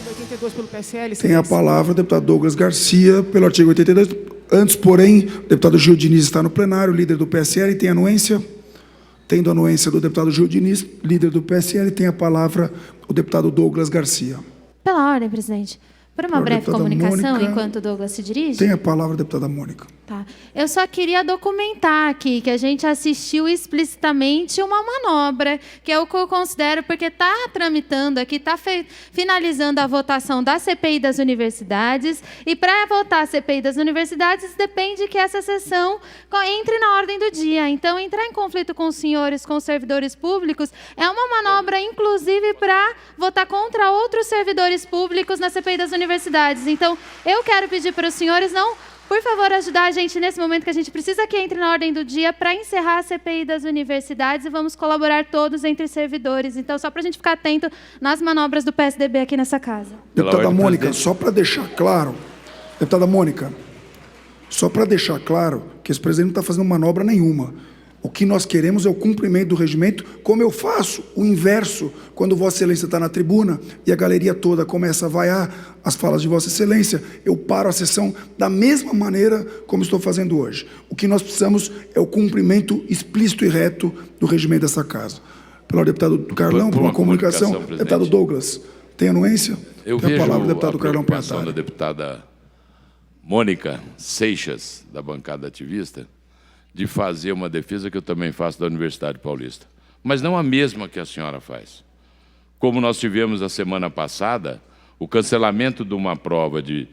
82 pelo PSL. Tem a palavra o deputado Douglas Garcia, pelo artigo 82. Antes, porém, o deputado Gil Diniz está no plenário, líder do PSL, tem anuência. Tendo anuência do deputado Gil Diniz, líder do PSL, tem a palavra o deputado Douglas Garcia. Pela ordem, presidente. Por uma breve comunicação, Mônica, enquanto o Douglas se dirige? Tem a palavra a deputada Mônica. Tá. Eu só queria documentar aqui que a gente assistiu explicitamente uma manobra, que é o que eu considero, porque está tramitando aqui, está finalizando a votação da CPI das universidades, e para votar a CPI das universidades depende que essa sessão entre na ordem do dia. Então, entrar em conflito com os senhores, com os servidores públicos, é uma manobra, inclusive, para votar contra outros servidores públicos na CPI das universidades. Então, eu quero pedir para os senhores não... Por favor, ajudar a gente nesse momento que a gente precisa que entre na ordem do dia para encerrar a CPI das universidades e vamos colaborar todos entre servidores. Então, só para a gente ficar atento nas manobras do PSDB aqui nessa casa. Deputada Mônica, só para deixar claro, deputada Mônica, só para deixar claro que esse presidente não está fazendo manobra nenhuma. O que nós queremos é o cumprimento do regimento, como eu faço o inverso, quando Vossa Excelência está na tribuna e a galeria toda começa a vaiar as falas de Vossa Excelência, eu paro a sessão da mesma maneira como estou fazendo hoje. O que nós precisamos é o cumprimento explícito e reto do regimento dessa casa. Pelo deputado Carlão, por uma comunicação, deputado Douglas, tem anuência? Eu vejo a palavra, deputado Carlão preocupação da deputada Mônica Seixas, da bancada ativista, de fazer uma defesa que eu também faço da Universidade Paulista, mas não a mesma que a senhora faz. Como nós tivemos a semana passada, o cancelamento de uma prova de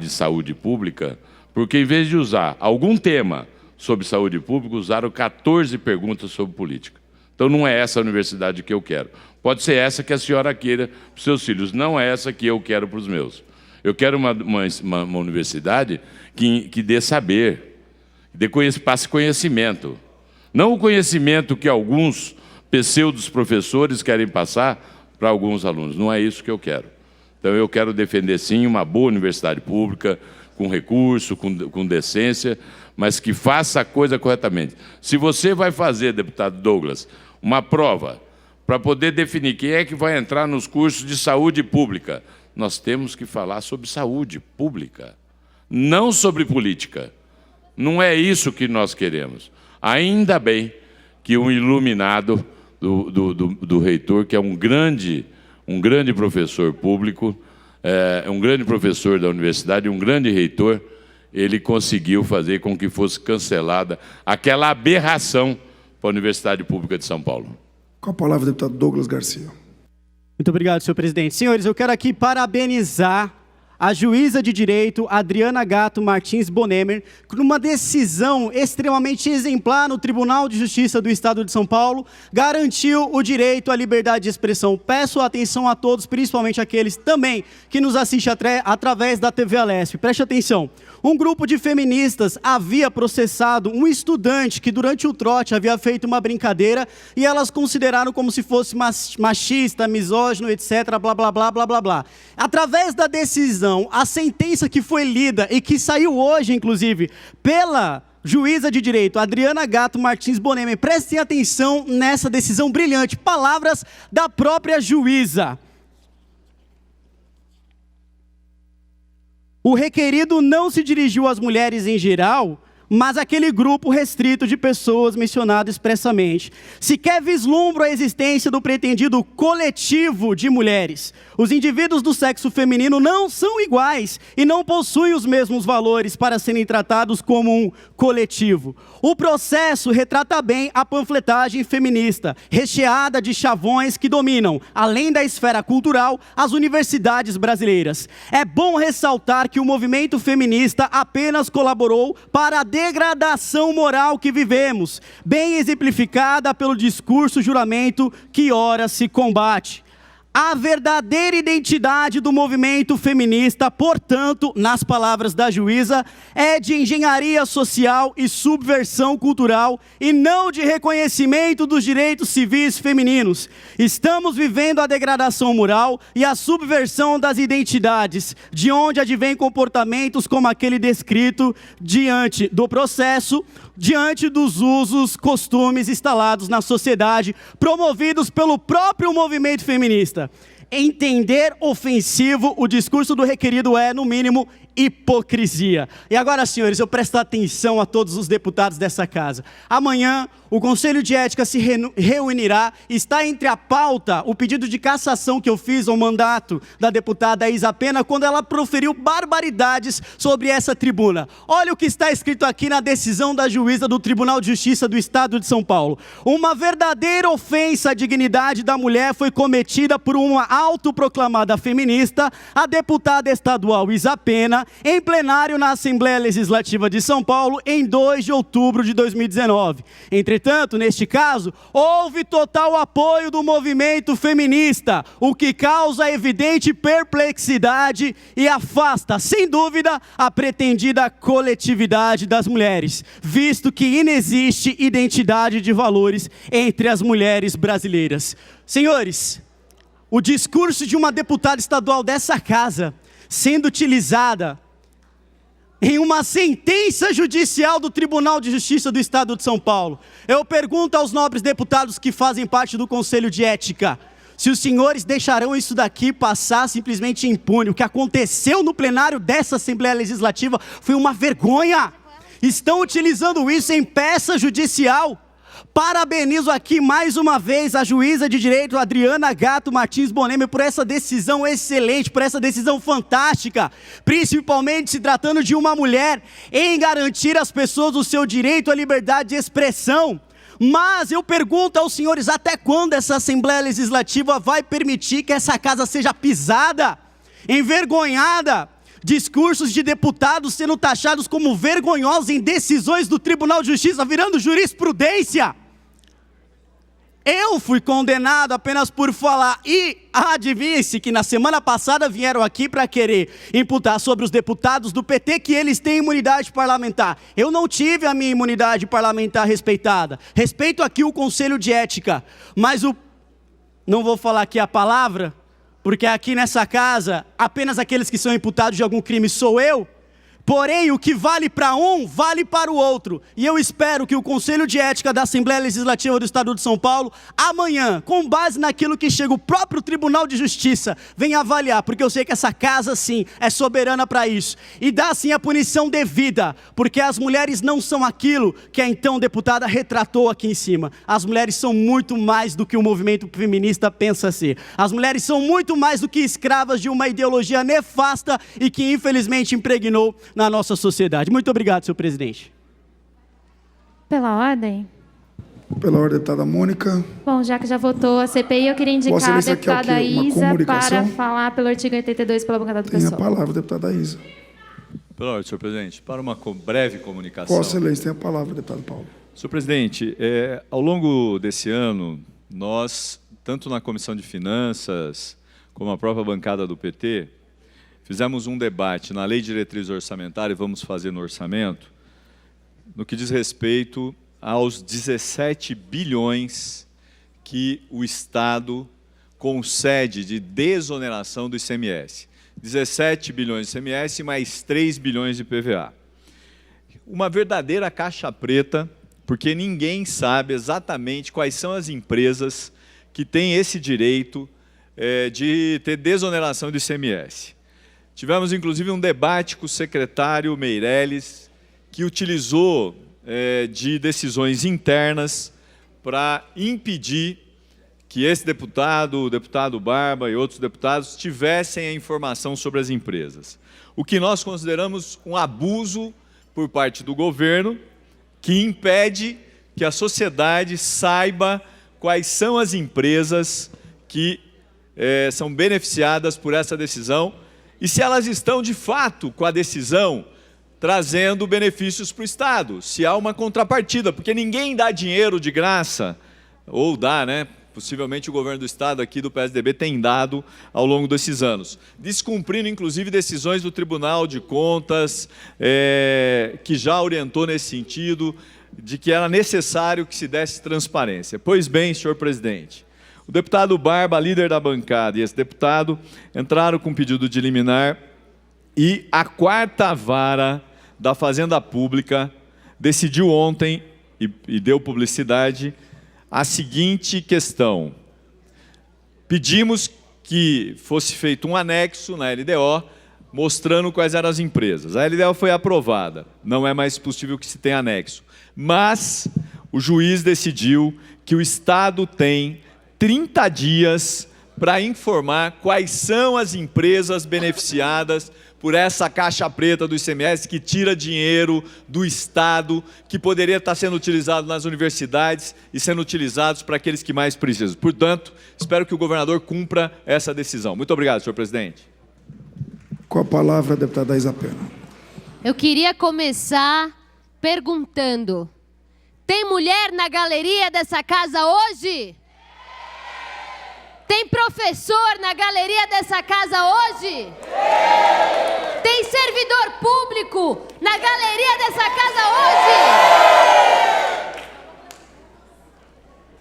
saúde pública, porque em vez de usar algum tema sobre saúde pública, usaram 14 perguntas sobre política. Então não é essa a universidade que eu quero. Pode ser essa que a senhora queira para os seus filhos, não é essa que eu quero para os meus. Eu quero uma universidade que dê saber, passe conhecimento. Não o conhecimento que alguns pseudos professores querem passar para alguns alunos. Não é isso que eu quero. Então, eu quero defender, sim, uma boa universidade pública, com recurso, com decência, mas que faça a coisa corretamente. Se você vai fazer, deputado Douglas, uma prova para poder definir quem é que vai entrar nos cursos de saúde pública, nós temos que falar sobre saúde pública, não sobre política. Não é isso que nós queremos. Ainda bem que um iluminado do reitor, que é um grande professor público, um grande professor da universidade, um grande reitor, ele conseguiu fazer com que fosse cancelada aquela aberração para a Universidade Pública de São Paulo. Com a palavra, o deputado Douglas Garcia. Muito obrigado, senhor presidente. Senhores, eu quero aqui parabenizar a juíza de direito Adriana Gatto Martins Bonemer, numa decisão extremamente exemplar no Tribunal de Justiça do Estado de São Paulo, garantiu o direito à liberdade de expressão. Peço atenção a todos, principalmente aqueles também que nos assistem através da TV Alesp. Preste atenção. Um grupo de feministas havia processado um estudante que durante o trote havia feito uma brincadeira e elas consideraram como se fosse machista, misógino, etc, blá, blá, blá, blá, blá, blá. Através da decisão, a sentença que foi lida e que saiu hoje, inclusive, pela juíza de direito Adriana Gatto Martins Bonemer, prestem atenção nessa decisão brilhante, palavras da própria juíza. O requerido não se dirigiu às mulheres em geral, mas àquele grupo restrito de pessoas mencionado expressamente. Sequer vislumbra a existência do pretendido coletivo de mulheres. Os indivíduos do sexo feminino não são iguais e não possuem os mesmos valores para serem tratados como um coletivo. O processo retrata bem a panfletagem feminista, recheada de chavões que dominam, além da esfera cultural, as universidades brasileiras. É bom ressaltar que o movimento feminista apenas colaborou para a degradação moral que vivemos, bem exemplificada pelo discurso juramento que ora se combate. A verdadeira identidade do movimento feminista, portanto, nas palavras da juíza, é de engenharia social e subversão cultural e não de reconhecimento dos direitos civis femininos. Estamos vivendo a degradação moral e a subversão das identidades, de onde advém comportamentos como aquele descrito diante do processo, diante dos usos, costumes instalados na sociedade, promovidos pelo próprio movimento feminista. entender ofensivo o discurso do requerido é, no mínimo, hipocrisia. E agora, senhores, eu presto atenção a todos os deputados dessa casa. Amanhã, o Conselho de Ética se reunirá. Está entre a pauta o pedido de cassação que eu fiz ao mandato da deputada Isa Pena quando ela proferiu barbaridades sobre essa tribuna. Olha o que está escrito aqui na decisão da juíza do Tribunal de Justiça do Estado de São Paulo. Uma verdadeira ofensa à dignidade da mulher foi cometida por uma autoproclamada feminista, a deputada estadual Isa Pena, em plenário na Assembleia Legislativa de São Paulo, em 2 de outubro de 2019. Entretanto, neste caso, houve total apoio do movimento feminista, o que causa evidente perplexidade e afasta, sem dúvida, a pretendida coletividade das mulheres, visto que inexiste identidade de valores entre as mulheres brasileiras. Senhores, o discurso de uma deputada estadual dessa casa sendo utilizada em uma sentença judicial do Tribunal de Justiça do Estado de São Paulo. Eu pergunto aos nobres deputados que fazem parte do Conselho de Ética, se os senhores deixarão isso daqui passar simplesmente impune. O que aconteceu no plenário dessa Assembleia Legislativa foi uma vergonha. Estão utilizando isso em peça judicial. Parabenizo aqui mais uma vez a juíza de direito Adriana Gatto Martins Bonemi por essa decisão excelente, por essa decisão fantástica, principalmente se tratando de uma mulher, em garantir às pessoas o seu direito à liberdade de expressão. Mas eu pergunto aos senhores, até quando essa Assembleia Legislativa vai permitir que essa casa seja pisada, envergonhada? Discursos de deputados sendo taxados como vergonhosos em decisões do Tribunal de Justiça, virando jurisprudência. Eu fui condenado apenas por falar. E adivinhe-se que na semana passada vieram aqui para querer imputar sobre os deputados do PT que eles têm imunidade parlamentar. Eu não tive a minha imunidade parlamentar respeitada. Respeito aqui o Conselho de Ética, mas não vou falar aqui a palavra, porque aqui nessa casa, apenas aqueles que são imputados de algum crime sou eu. Porém, o que vale para um, vale para o outro. E eu espero que o Conselho de Ética da Assembleia Legislativa do Estado de São Paulo, amanhã, com base naquilo que chega o próprio Tribunal de Justiça, venha avaliar, porque eu sei que essa casa, sim, é soberana para isso. E dá, sim, a punição devida, porque as mulheres não são aquilo que a então deputada retratou aqui em cima. As mulheres são muito mais do que o movimento feminista pensa ser. As mulheres são muito mais do que escravas de uma ideologia nefasta e que, infelizmente, impregnou na nossa sociedade. Muito obrigado, senhor presidente. Pela ordem? Pela ordem, deputada Mônica. Bom, já que já votou a CPI, eu queria indicar a deputada Isa para falar pelo artigo 82 pela bancada do PSOL. Tem a palavra, deputada Isa. Pela ordem, senhor presidente, para uma breve comunicação. Vossa Excelência, tem a palavra, deputado Paulo. Senhor presidente, ao longo desse ano, nós, tanto na Comissão de Finanças, como a própria bancada do PT, fizemos um debate na Lei de Diretriz Orçamentária, e vamos fazer no orçamento, no que diz respeito aos 17 bilhões que o Estado concede de desoneração do ICMS. 17 bilhões de ICMS mais 3 bilhões de PVA. Uma verdadeira caixa preta, porque ninguém sabe exatamente quais são as empresas que têm esse direito de ter desoneração do ICMS. Tivemos, inclusive, um debate com o secretário Meirelles, que utilizou de decisões internas para impedir que esse deputado, o deputado Barba e outros deputados tivessem a informação sobre as empresas. O que nós consideramos um abuso por parte do governo, que impede que a sociedade saiba quais são as empresas que são beneficiadas por essa decisão e se elas estão, de fato, com a decisão, trazendo benefícios para o Estado, se há uma contrapartida, porque ninguém dá dinheiro de graça, ou dá, né? Possivelmente o governo do Estado aqui do PSDB tem dado ao longo desses anos, descumprindo inclusive decisões do Tribunal de Contas, que já orientou nesse sentido, de que era necessário que se desse transparência. Pois bem, senhor presidente, o deputado Barba, líder da bancada, e esse deputado entraram com pedido de liminar e a 4ª Vara da Fazenda Pública decidiu ontem, e deu publicidade, a seguinte questão: pedimos que fosse feito um anexo na LDO, mostrando quais eram as empresas. A LDO foi aprovada, não é mais possível que se tenha anexo. Mas o juiz decidiu que o Estado tem 30 dias para informar quais são as empresas beneficiadas por essa caixa preta do ICMS que tira dinheiro do Estado, que poderia estar sendo utilizado nas universidades e sendo utilizados para aqueles que mais precisam. Portanto, espero que o governador cumpra essa decisão. Muito obrigado, senhor presidente. Com a palavra, a deputada Isa Pena. Eu queria começar perguntando: tem mulher na galeria dessa casa hoje? Tem professor na galeria dessa casa hoje? Tem servidor público na galeria dessa casa hoje?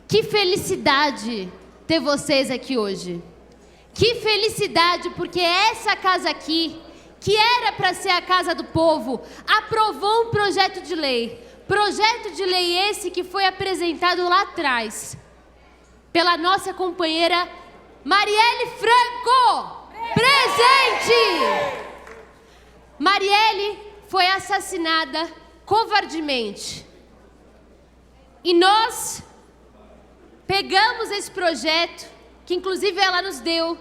Que felicidade ter vocês aqui hoje. Que felicidade, porque essa casa aqui, que era para ser a casa do povo, aprovou um projeto de lei. Projeto de lei esse que foi apresentado lá atrás pela nossa companheira Marielle Franco. Presente! Marielle foi assassinada covardemente. E nós pegamos esse projeto, que inclusive ela nos deu,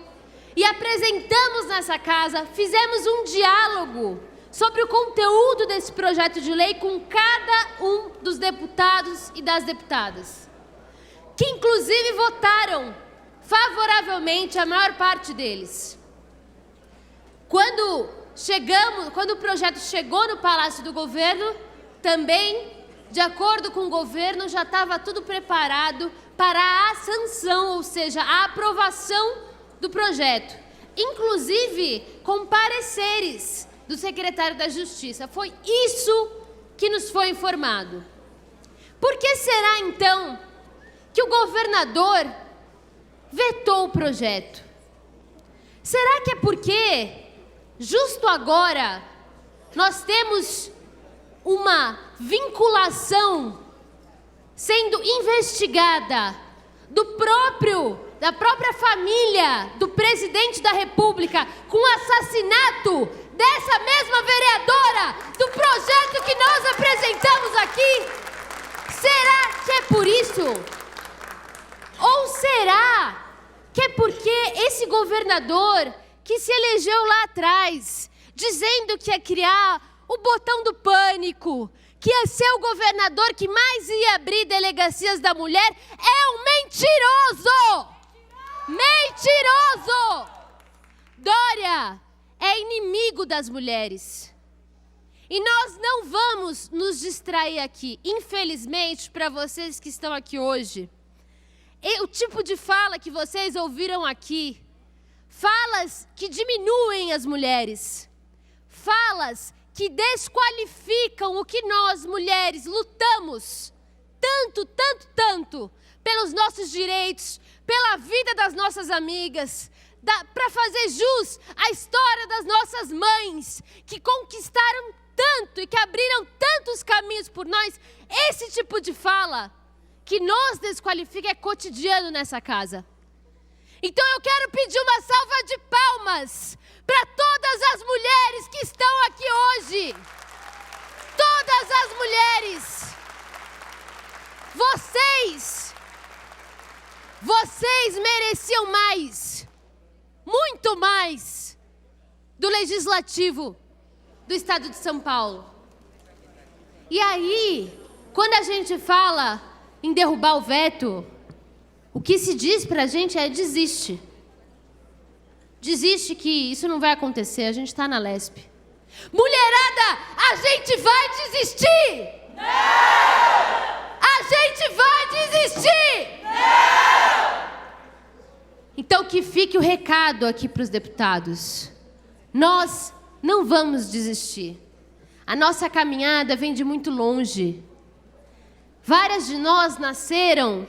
e apresentamos nessa casa, fizemos um diálogo sobre o conteúdo desse projeto de lei com cada um dos deputados e das deputadas, que inclusive votaram favoravelmente, a maior parte deles. Quando o projeto chegou no Palácio do Governo, também, de acordo com o governo, já estava tudo preparado para a sanção, ou seja, a aprovação do projeto, inclusive com pareceres do secretário da Justiça. Foi isso que nos foi informado. Por que será, então, que o governador vetou o projeto? Será que é porque, justo agora, nós temos uma vinculação sendo investigada da própria família do presidente da República com o assassinato dessa mesma vereadora do projeto que nós apresentamos aqui? Será que é por isso? Ou será que é porque esse governador que se elegeu lá atrás, dizendo que ia criar o botão do pânico, que ia ser o governador que mais ia abrir delegacias da mulher, é um mentiroso! Mentiroso! Dória é inimigo das mulheres. E nós não vamos nos distrair aqui. Infelizmente, para vocês que estão aqui hoje, o tipo de fala que vocês ouviram aqui, falas que diminuem as mulheres, falas que desqualificam o que nós, mulheres, lutamos tanto pelos nossos direitos, pela vida das nossas amigas, para fazer jus à história das nossas mães, que conquistaram tanto e que abriram tantos caminhos por nós. Esse tipo de fala que nos desqualifica é cotidiano nessa casa. Então eu quero pedir uma salva de palmas para todas as mulheres que estão aqui hoje. Todas as mulheres. Vocês mereciam mais, muito mais, do Legislativo do Estado de São Paulo. E aí, quando a gente fala em derrubar o veto, o que se diz pra gente é desiste. Desiste que isso não vai acontecer, a gente tá na LESP. Mulherada, a gente vai desistir! Não! A gente vai desistir! Não! Então que fique o recado aqui para os deputados. Nós não vamos desistir. A nossa caminhada vem de muito longe. Várias de nós nasceram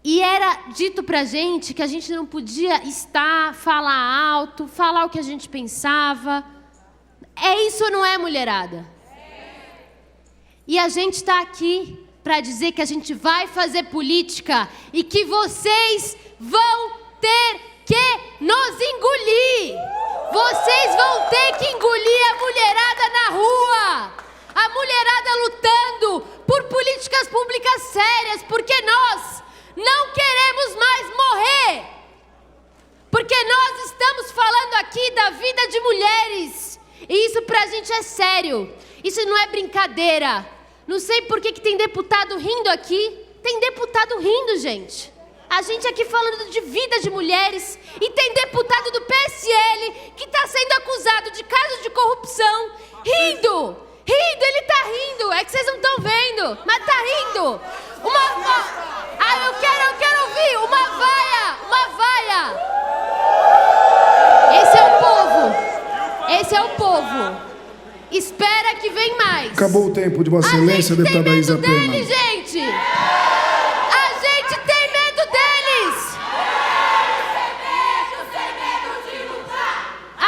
e era dito pra gente que a gente não podia falar alto, falar o que a gente pensava. É isso ou não é, mulherada? E a gente está aqui para dizer que a gente vai fazer política e que vocês vão ter que nos engolir. Vocês vão ter que engolir a mulherada na rua. A mulherada lutando por políticas públicas sérias, porque nós não queremos mais morrer. Porque nós estamos falando aqui da vida de mulheres. E isso pra gente é sério. Isso não é brincadeira. Não sei por que tem deputado rindo aqui. Tem deputado rindo, gente. A gente aqui falando de vida de mulheres. E tem deputado do PSL que está sendo acusado de casos de corrupção. Rindo. Rindo, ele tá rindo. É que vocês não estão vendo. Mas tá rindo. Eu quero ouvir. Uma vaia. Esse é o povo. Esse é o povo. Espera que vem mais. Acabou o tempo de Vossa Excelência, deputada Isa Pena. A gente tem medo deles, gente. A gente tem medo deles. Sem medo de lutar.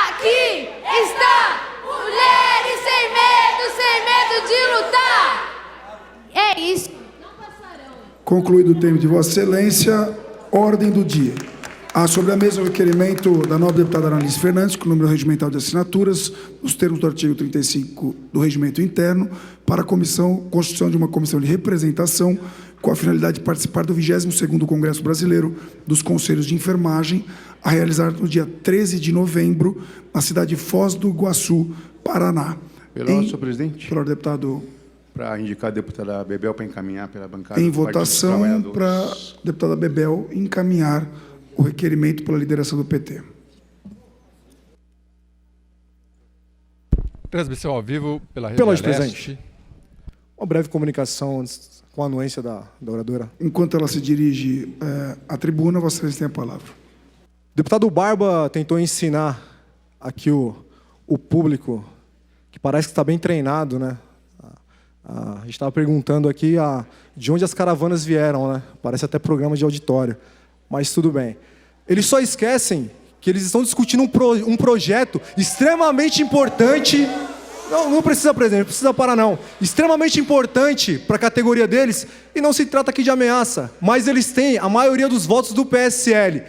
Aqui está mulheres sem medo de lutar. É isso. Não passarão. Concluído o tempo de Vossa Excelência, ordem do dia. Há sobre a mesa o requerimento da nobre deputada Analice Fernandes, com o número regimental de assinaturas, nos termos do artigo 35 do Regimento Interno, para a constituição de uma comissão de representação com a finalidade de participar do 22º Congresso Brasileiro dos Conselhos de Enfermagem, a realizar no dia 13 de novembro, na cidade de Foz do Iguaçu, Paraná. Senhor presidente. Pelo deputado. Para indicar a deputada Bebel para encaminhar pela bancada. Em votação, para a deputada Bebel encaminhar o requerimento pela liderança do PT. Transmissão ao vivo pela Rede Leste. Presidente. Uma breve comunicação com a anuência da oradora. Enquanto ela se dirige à tribuna, Vossa Excelência tem a palavra. O deputado Barba tentou ensinar aqui o público, que parece que está bem treinado, né? A gente estava perguntando aqui de onde as caravanas vieram, né? Parece até programa de auditório. Mas tudo bem. Eles só esquecem que eles estão discutindo um projeto extremamente importante. Não precisa, presidente, não precisa parar, não. Extremamente importante para a categoria deles. E não se trata aqui de ameaça. Mas eles têm a maioria dos votos do PSL.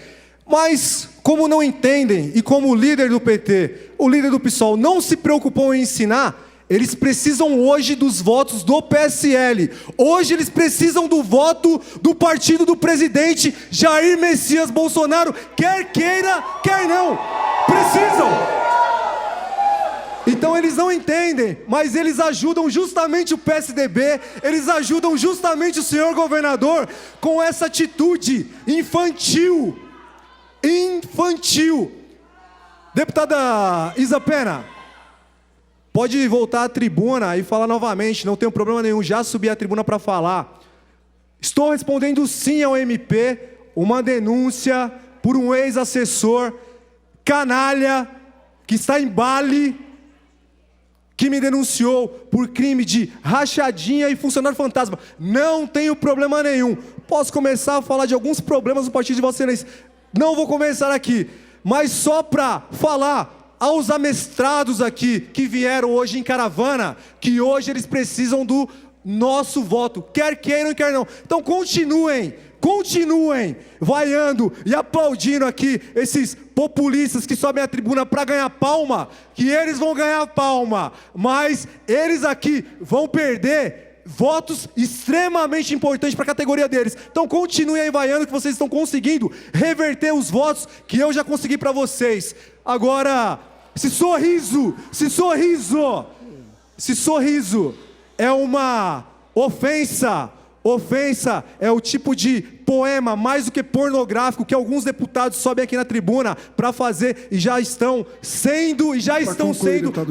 Mas, como não entendem, e como o líder do PT, o líder do PSOL, não se preocupou em ensinar, eles precisam hoje dos votos do PSL. Hoje eles precisam do voto do partido do presidente Jair Messias Bolsonaro, quer queira, quer não. Precisam. Então eles não entendem, mas eles ajudam justamente o PSDB, eles ajudam justamente o senhor governador com essa atitude infantil. Deputada Isa Pena, pode voltar à tribuna e falar novamente, não tenho problema nenhum, já subi à tribuna para falar. Estou respondendo sim ao MP, uma denúncia por um ex-assessor canalha que está em Bali, que me denunciou por crime de rachadinha e funcionário fantasma. Não tenho problema nenhum. Posso começar a falar de alguns problemas do partido de Vossa Excelência. Não vou começar aqui, mas só para falar aos amestrados aqui, que vieram hoje em caravana, que hoje eles precisam do nosso voto, quer queiram, quer não. Então continuem vaiando e aplaudindo aqui esses populistas que sobem a tribuna para ganhar palma, que eles vão ganhar palma, mas eles aqui vão perder votos extremamente importantes para a categoria deles. Então continuem aí vaiando, que vocês estão conseguindo reverter os votos que eu já consegui para vocês. Agora, esse sorriso é uma ofensa. Ofensa é o tipo de poema mais do que pornográfico que alguns deputados sobem aqui na tribuna para fazer e já estão sendo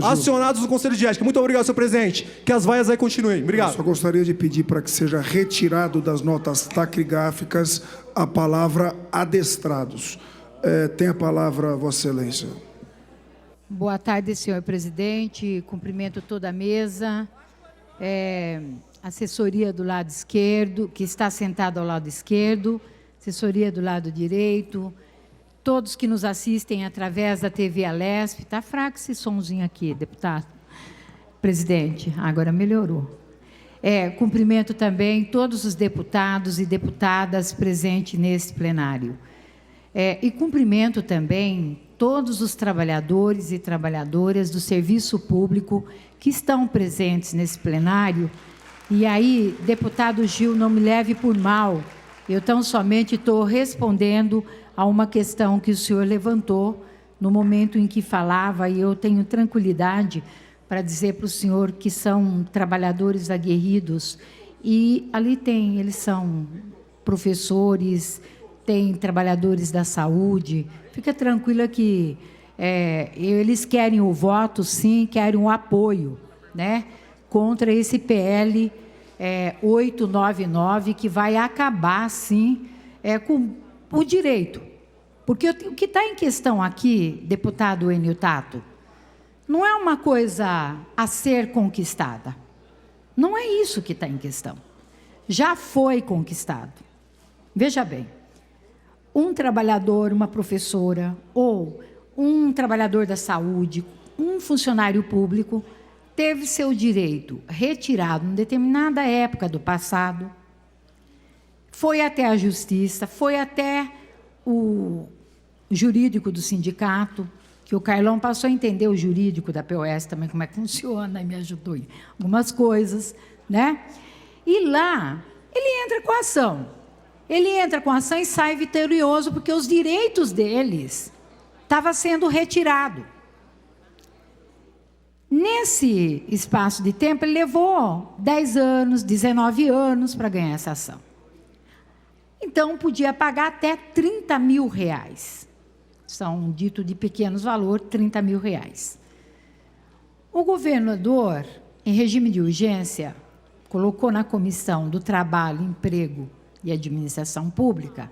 acionados no Conselho de Ética. Muito obrigado, senhor presidente. Que as vaias aí continuem. Obrigado. Eu só gostaria de pedir para que seja retirado das notas taquigráficas a palavra adestrados. Tem a palavra, Vossa Excelência. Boa tarde, senhor presidente. Cumprimento toda a mesa. Assessoria do lado esquerdo, que está sentada ao lado esquerdo, assessoria do lado direito, todos que nos assistem através da TV Alesp. Está fraco esse somzinho aqui, deputado. Presidente, agora melhorou. Cumprimento também todos os deputados e deputadas presentes nesse plenário. E cumprimento também todos os trabalhadores e trabalhadoras do serviço público que estão presentes nesse plenário. E aí, deputado Gil, não me leve por mal, eu tão somente estou respondendo a uma questão que o senhor levantou no momento em que falava, e eu tenho tranquilidade para dizer para o senhor que são trabalhadores aguerridos, e ali tem, eles são professores, tem trabalhadores da saúde, fica tranquila que eles querem o voto, sim, querem o apoio, né, contra esse PL 899, que vai acabar, sim, com o direito. Porque o que está em questão aqui, deputado Enio Tato, não é uma coisa a ser conquistada. Não é isso que está em questão. Já foi conquistado. Veja bem, um trabalhador, uma professora, ou um trabalhador da saúde, um funcionário público, teve seu direito retirado em determinada época do passado, foi até a justiça, foi até o jurídico do sindicato, que o Carlão passou a entender o jurídico da POS também, como é que funciona, e me ajudou em algumas coisas, né? E lá, ele entra com a ação. Ele entra com a ação e sai vitorioso, porque os direitos deles estavam sendo retirados. Nesse espaço de tempo, ele levou 10 anos, 19 anos para ganhar essa ação. Então, podia pagar até 30 mil reais. São, dito de pequenos valor, 30 mil reais. O governador, em regime de urgência, colocou na Comissão do Trabalho, Emprego e Administração Pública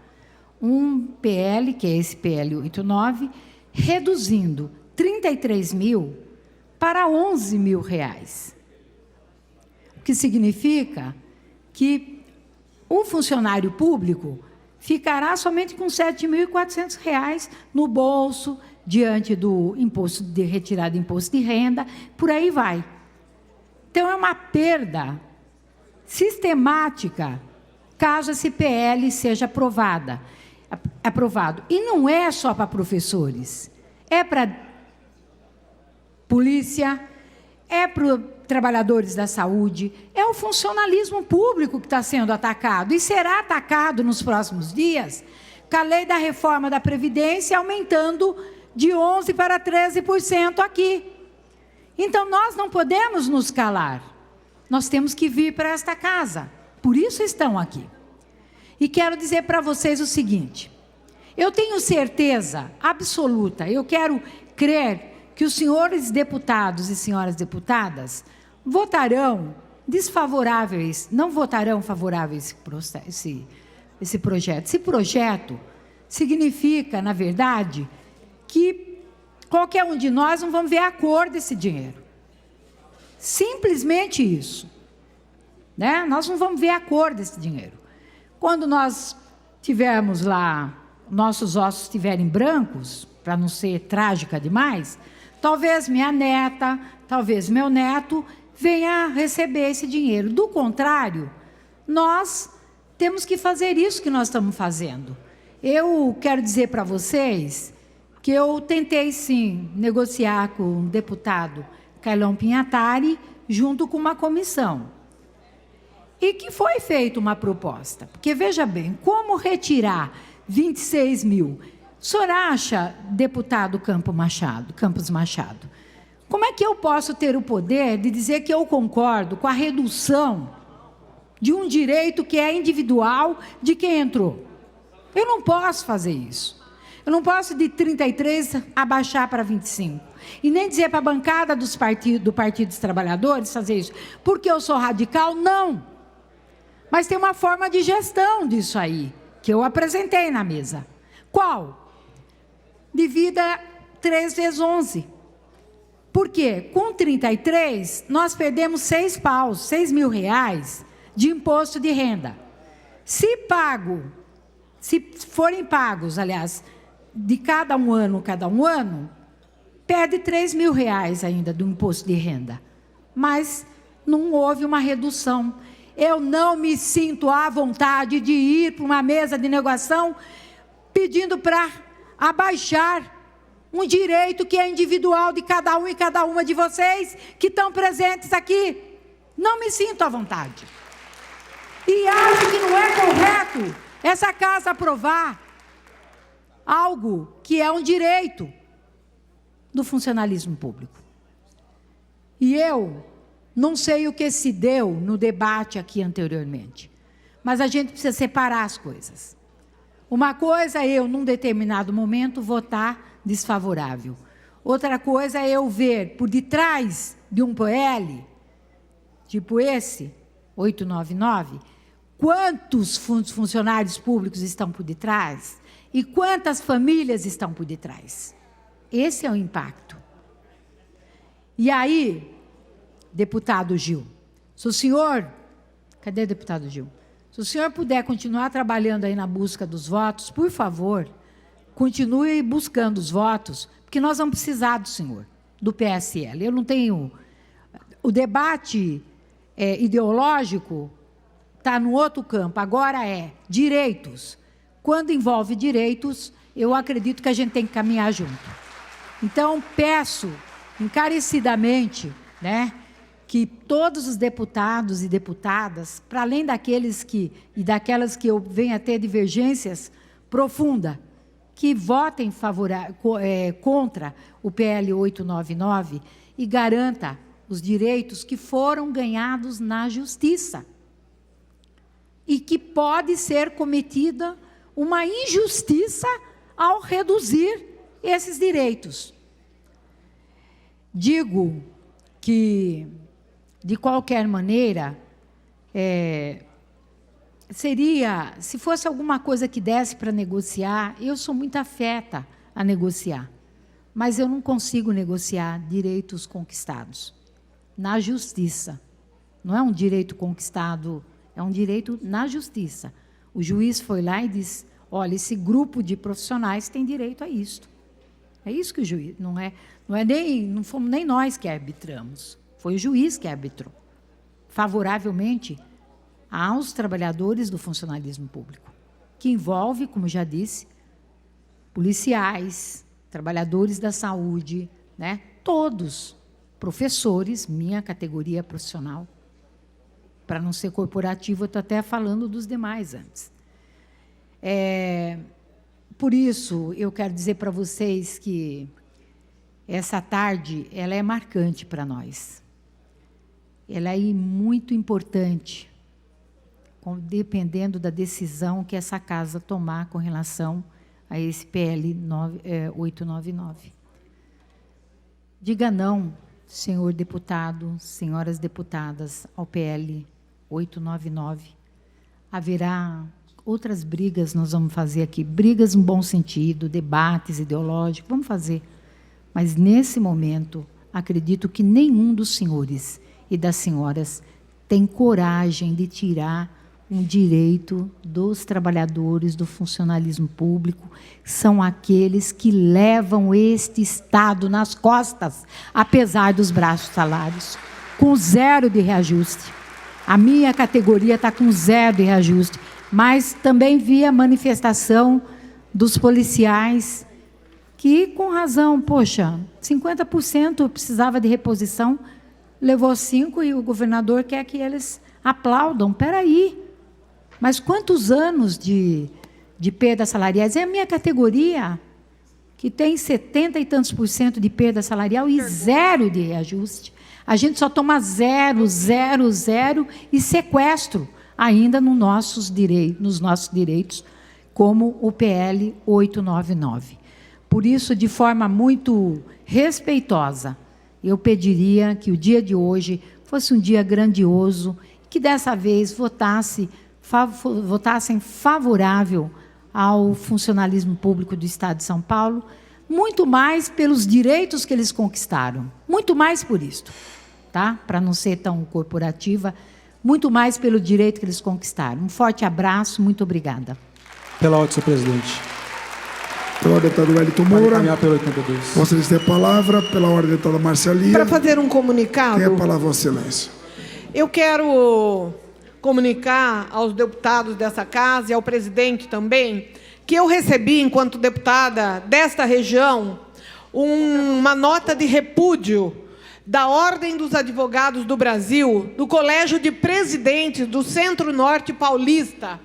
um PL, que é esse PL 89, reduzindo 33 mil para 11 mil reais. O que significa que um funcionário público ficará somente com R$ 7.400 no bolso, diante do imposto de retirada de imposto de renda, por aí vai. Então, é uma perda sistemática, caso esse PL seja aprovado. E não é só para professores, é para polícia, é para trabalhadores da saúde, é o funcionalismo público que está sendo atacado, e será atacado nos próximos dias, com a lei da reforma da Previdência aumentando de 11% para 13% aqui. Então, nós não podemos nos calar, nós temos que vir para esta casa, por isso estão aqui. E quero dizer para vocês o seguinte, eu tenho certeza absoluta, eu quero crer que os senhores deputados e senhoras deputadas votarão desfavoráveis, não votarão favoráveis esse projeto. Esse projeto significa, na verdade, que qualquer um de nós não vamos ver a cor desse dinheiro. Simplesmente isso, né? Nós não vamos ver a cor desse dinheiro. Quando nós tivermos lá, nossos ossos estiverem brancos, para não ser trágica demais, talvez minha neta, talvez meu neto venha receber esse dinheiro. Do contrário, nós temos que fazer isso que nós estamos fazendo. Eu quero dizer para vocês que eu tentei, sim, negociar com o deputado Carlão Pinhatari, junto com uma comissão. E que foi feita uma proposta. Porque, veja bem, como retirar 26 mil... O senhor acha, deputado Campos Machado, como é que eu posso ter o poder de dizer que eu concordo com a redução de um direito que é individual de quem entrou? Eu não posso fazer isso. Eu não posso de 33 abaixar para 25. E nem dizer para a bancada do Partido dos Trabalhadores fazer isso. Porque eu sou radical? Não. Mas tem uma forma de gestão disso aí, que eu apresentei na mesa. Qual? Divida 3 vezes 11. Por quê? Com 33, nós perdemos 6 mil reais de imposto de renda. Se forem pagos, aliás, de cada um ano, perde 3 mil reais ainda do imposto de renda. Mas não houve uma redução. Eu não me sinto à vontade de ir para uma mesa de negociação pedindo para abaixar um direito que é individual de cada um e cada uma de vocês que estão presentes aqui. Não me sinto à vontade. E acho que não é correto essa casa aprovar algo que é um direito do funcionalismo público. E eu não sei o que se deu no debate aqui anteriormente, mas a gente precisa separar as coisas. Uma coisa é eu, num determinado momento, votar desfavorável. Outra coisa é eu ver por detrás de um PL, tipo esse, 899, quantos funcionários públicos estão por detrás e quantas famílias estão por detrás. Esse é o impacto. E aí, deputado Gil, se o senhor... Cadê o deputado Gil? Se o senhor puder continuar trabalhando aí na busca dos votos, por favor, continue buscando os votos, porque nós vamos precisar do senhor, do PSL. Eu não tenho... O debate ideológico está no outro campo, agora é direitos. Quando envolve direitos, eu acredito que a gente tem que caminhar junto. Então, peço encarecidamente, né, que todos os deputados e deputadas, para além daqueles e daquelas que eu venho a ter divergências profundas, que votem contra o PL 899 e garanta os direitos que foram ganhados na justiça. E que pode ser cometida uma injustiça ao reduzir esses direitos. Digo que, de qualquer maneira, seria, se fosse alguma coisa que desse para negociar, eu sou muito afeta a negociar, mas eu não consigo negociar direitos conquistados na justiça. Não é um direito conquistado, é um direito na justiça. O juiz foi lá e disse, olha, esse grupo de profissionais tem direito a isto. É isso que o juiz, não fomos nem nós que arbitramos, foi o juiz que arbitrou, favoravelmente aos trabalhadores do funcionalismo público, que envolve, como já disse, policiais, trabalhadores da saúde, né? Todos, professores, minha categoria profissional. Para não ser corporativo, eu estou até falando dos demais antes. Por isso, eu quero dizer para vocês que essa tarde ela é marcante para nós. Ela é muito importante, dependendo da decisão que essa casa tomar com relação a esse PL 899. Diga não, senhor deputado, senhoras deputadas, ao PL 899. Haverá outras brigas, nós vamos fazer aqui, brigas no bom sentido, debates ideológicos, vamos fazer. Mas, nesse momento, acredito que nenhum dos senhores e das senhoras tem coragem de tirar um direito dos trabalhadores do funcionalismo público, são aqueles que levam este Estado nas costas, apesar dos baixos salários, com 0 de reajuste. A minha categoria está com 0 de reajuste, mas também vi a manifestação dos policiais, que, com razão, poxa, 50% precisava de reposição, levou 5% e o governador quer que eles aplaudam. Espera aí, mas quantos anos de perda salarial? É a minha categoria, que tem 70 e tantos % de perda salarial e 0 de reajuste. A gente só toma 0, 0, 0 e sequestro ainda nos nossos direitos, como o PL 899. Por isso, de forma muito respeitosa, eu pediria que o dia de hoje fosse um dia grandioso, que dessa vez votassem favorável ao funcionalismo público do Estado de São Paulo, muito mais pelos direitos que eles conquistaram, muito mais por isto, tá? Para não ser tão corporativa, muito mais pelo direito que eles conquistaram. Um forte abraço, muito obrigada. Pela ordem, senhor presidente. Pela ordem, deputado Wellington Moura. Pelo 82. Vossa Excelência tem a palavra. Pela ordem, deputada Marcialia. Para fazer um comunicado. Tem a palavra, Vossa Excelência. Eu quero comunicar aos deputados dessa casa e ao presidente também que eu recebi, enquanto deputada desta região, uma nota de repúdio da Ordem dos Advogados do Brasil, do Colégio de Presidentes do Centro-Norte Paulista.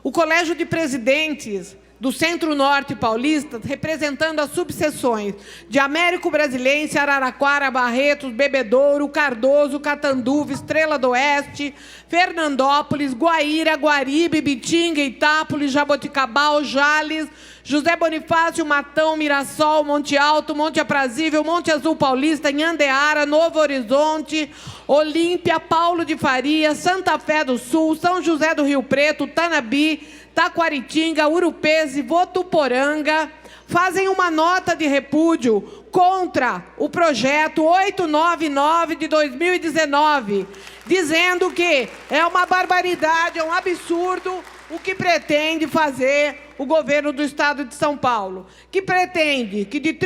O Colégio de Presidentes do Centro-Norte Paulista, representando as subseções de Américo Brasilense, Araraquara, Barretos, Bebedouro, Cardoso, Catanduva, Estrela do Oeste, Fernandópolis, Guaíra, Guaribe, Bitinga, Itápolis, Jaboticabal, Jales, José Bonifácio, Matão, Mirassol, Monte Alto, Monte Aprazível, Monte Azul Paulista, Nhandeara, Novo Horizonte, Olímpia, Paulo de Faria, Santa Fé do Sul, São José do Rio Preto, Tanabi, Taquaritinga, Urupês e Votuporanga fazem uma nota de repúdio contra o projeto 899 de 2019, dizendo que é uma barbaridade, é um absurdo o que pretende fazer o governo do Estado de São Paulo, que pretende que de R$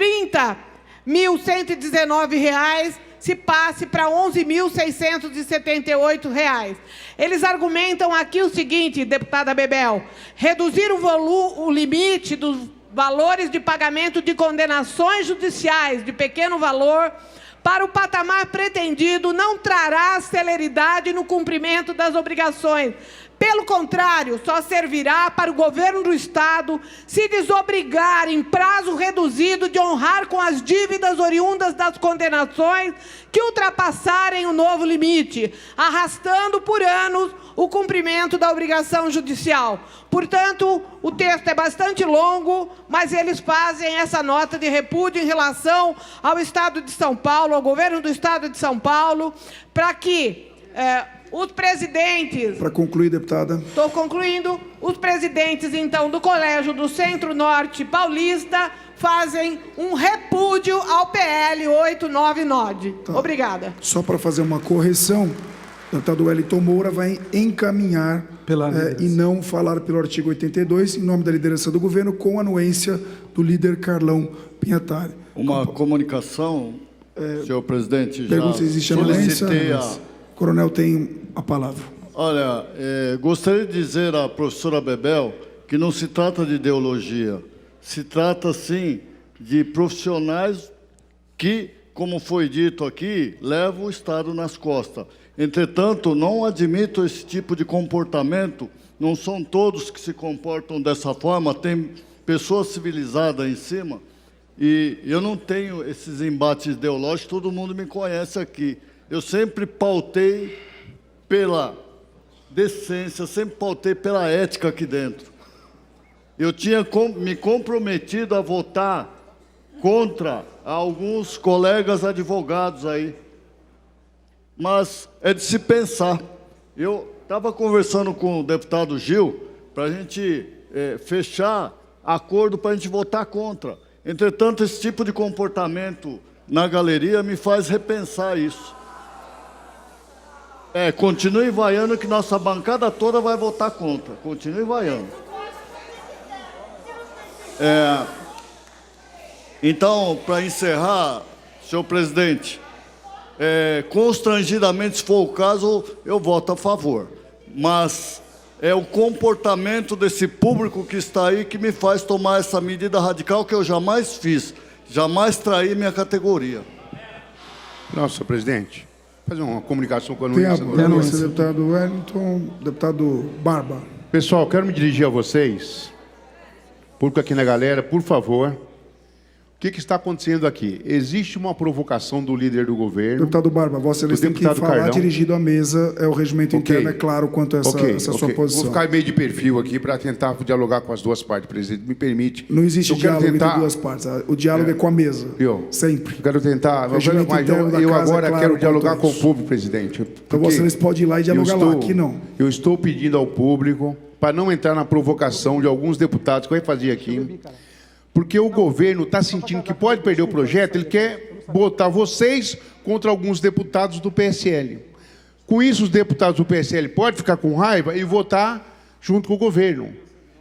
30.119 se passe para R$ 11.678. Eles argumentam aqui o seguinte, deputada Bebel: reduzir o limite dos valores de pagamento de condenações judiciais de pequeno valor para o patamar pretendido não trará celeridade no cumprimento das obrigações. Pelo contrário, só servirá para o governo do Estado se desobrigar em prazo reduzido de honrar com as dívidas oriundas das condenações que ultrapassarem o novo limite, arrastando por anos o cumprimento da obrigação judicial. Portanto, o texto é bastante longo, mas eles fazem essa nota de repúdio em relação ao Estado de São Paulo, ao governo do Estado de São Paulo, para que os presidentes... Para concluir, deputada. Estou concluindo. Os presidentes, então, do Colégio do Centro-Norte Paulista fazem um repúdio ao PL 899. Tá. Obrigada. Só para fazer uma correção, o deputado Wellington Moura vai encaminhar e não falar pelo artigo 82, em nome da liderança do governo, com anuência do líder Carlão Pinhatari. Uma comunicação, senhor presidente, já pergunta se existe anuência. solicitei O coronel tem a palavra. Olha, gostaria de dizer à professora Bebel que não se trata de ideologia, se trata, sim, de profissionais que, como foi dito aqui, levam o Estado nas costas. Entretanto, não admito esse tipo de comportamento, não são todos que se comportam dessa forma, tem pessoas civilizadas em cima, e eu não tenho esses embates ideológicos, todo mundo me conhece aqui. Eu sempre pautei pela decência, sempre pautei pela ética aqui dentro. Eu tinha me comprometido a votar contra alguns colegas advogados aí. Mas é de se pensar. Eu estava conversando com o deputado Gil para a gente fechar acordo para a gente votar contra. Entretanto, esse tipo de comportamento na galeria me faz repensar isso. Continue vaiando que nossa bancada toda vai votar contra. Continue vaiando. Então, para encerrar, senhor presidente, constrangidamente, se for o caso, eu voto a favor. Mas é o comportamento desse público que está aí que me faz tomar essa medida radical que eu jamais fiz. Jamais traí minha categoria. Não, senhor presidente. Fazer uma comunicação com a Tem a anuência. anuência, deputado Wellington, deputado Barba. Pessoal, quero me dirigir a vocês, público aqui na galera, por favor. O que está acontecendo aqui? Existe uma provocação do líder do governo. Deputado Barba, Vossa Excelência tem que falar Carlão. Dirigido à mesa, o regimento interno é claro quanto a essa sua posição. Vou ficar meio de perfil aqui para tentar dialogar com as duas partes, presidente. Me permite. Não existe diálogo entre duas partes. O diálogo é com a mesa. Sempre. Eu quero tentar. Mas eu agora quero dialogar com o público, presidente. Então Vossa Excelência pode ir lá e dialogar lá. Aqui não. Eu estou pedindo ao público para não entrar na provocação de alguns deputados que vai fazer aqui. Porque o governo está sentindo que pode perder o projeto, ele quer botar vocês contra alguns deputados do PSL. Com isso, os deputados do PSL podem ficar com raiva e votar junto com o governo.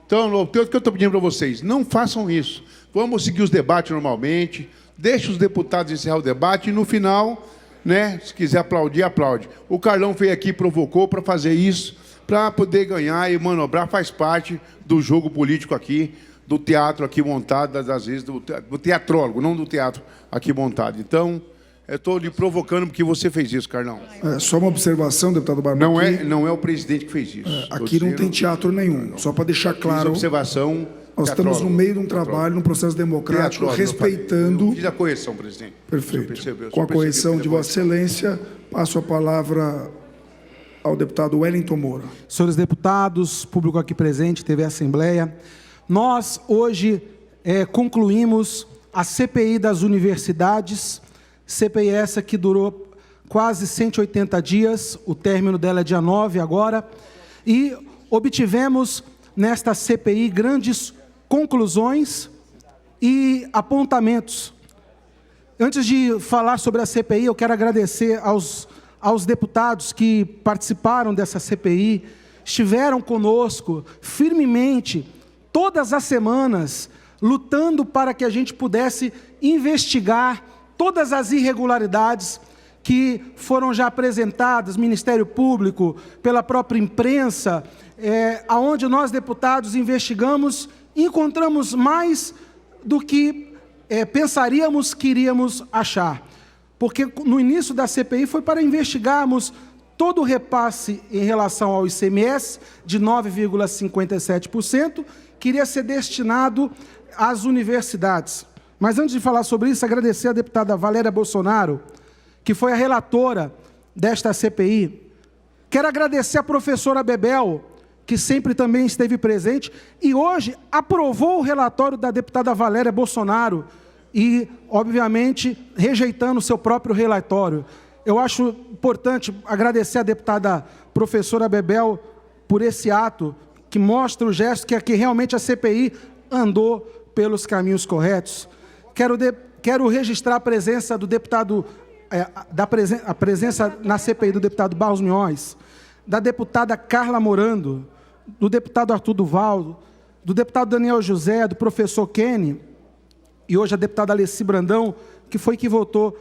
Então, o que eu estou pedindo para vocês, não façam isso. Vamos seguir os debates normalmente, deixe os deputados encerrar o debate e, no final, se quiser aplaudir, aplaude. O Carlão veio aqui e provocou para fazer isso, para poder ganhar e manobrar, faz parte do jogo político aqui. do teatro aqui montado, às vezes do teatrólogo, não do teatro aqui montado. Então, eu estou lhe provocando porque você fez isso, Carlão. Só uma observação, deputado Barba. Não é o presidente que fez isso. Aqui não tem teatro nenhum. Só para deixar claro. Observação. Nós estamos no meio de um trabalho, num processo democrático, respeitando. Fiz a correção, presidente. Perfeito. Com a correção de Vossa Excelência, passo a palavra ao deputado Wellington Moura. Senhores deputados, público aqui presente, TV Assembleia, nós hoje concluímos a CPI das universidades, CPI essa que durou quase 180 dias, o término dela é dia 9 agora, e obtivemos nesta CPI grandes conclusões e apontamentos. Antes de falar sobre a CPI, eu quero agradecer aos deputados que participaram dessa CPI, estiveram conosco firmemente, todas as semanas, lutando para que a gente pudesse investigar todas as irregularidades que foram já apresentadas, Ministério Público, pela própria imprensa, aonde nós, deputados, investigamos e encontramos mais do que pensaríamos que iríamos achar. Porque no início da CPI foi para investigarmos todo o repasse em relação ao ICMS, de 9,57%, que iria ser destinado às universidades. Mas antes de falar sobre isso, agradecer a deputada Valéria Bolsonaro, que foi a relatora desta CPI. Quero agradecer a professora Bebel, que sempre também esteve presente, e hoje aprovou o relatório da deputada Valéria Bolsonaro, e, obviamente, rejeitando o seu próprio relatório. Eu acho importante agradecer a deputada professora Bebel por esse ato, que mostra o gesto que realmente a CPI andou pelos caminhos corretos. Quero registrar a presença do deputado, a presença na CPI do deputado Barros Minhões, da deputada Carla Morando, do deputado Arthur Duval, do deputado Daniel José, do professor Kenny, e hoje a deputada Alessi Brandão, que foi que votou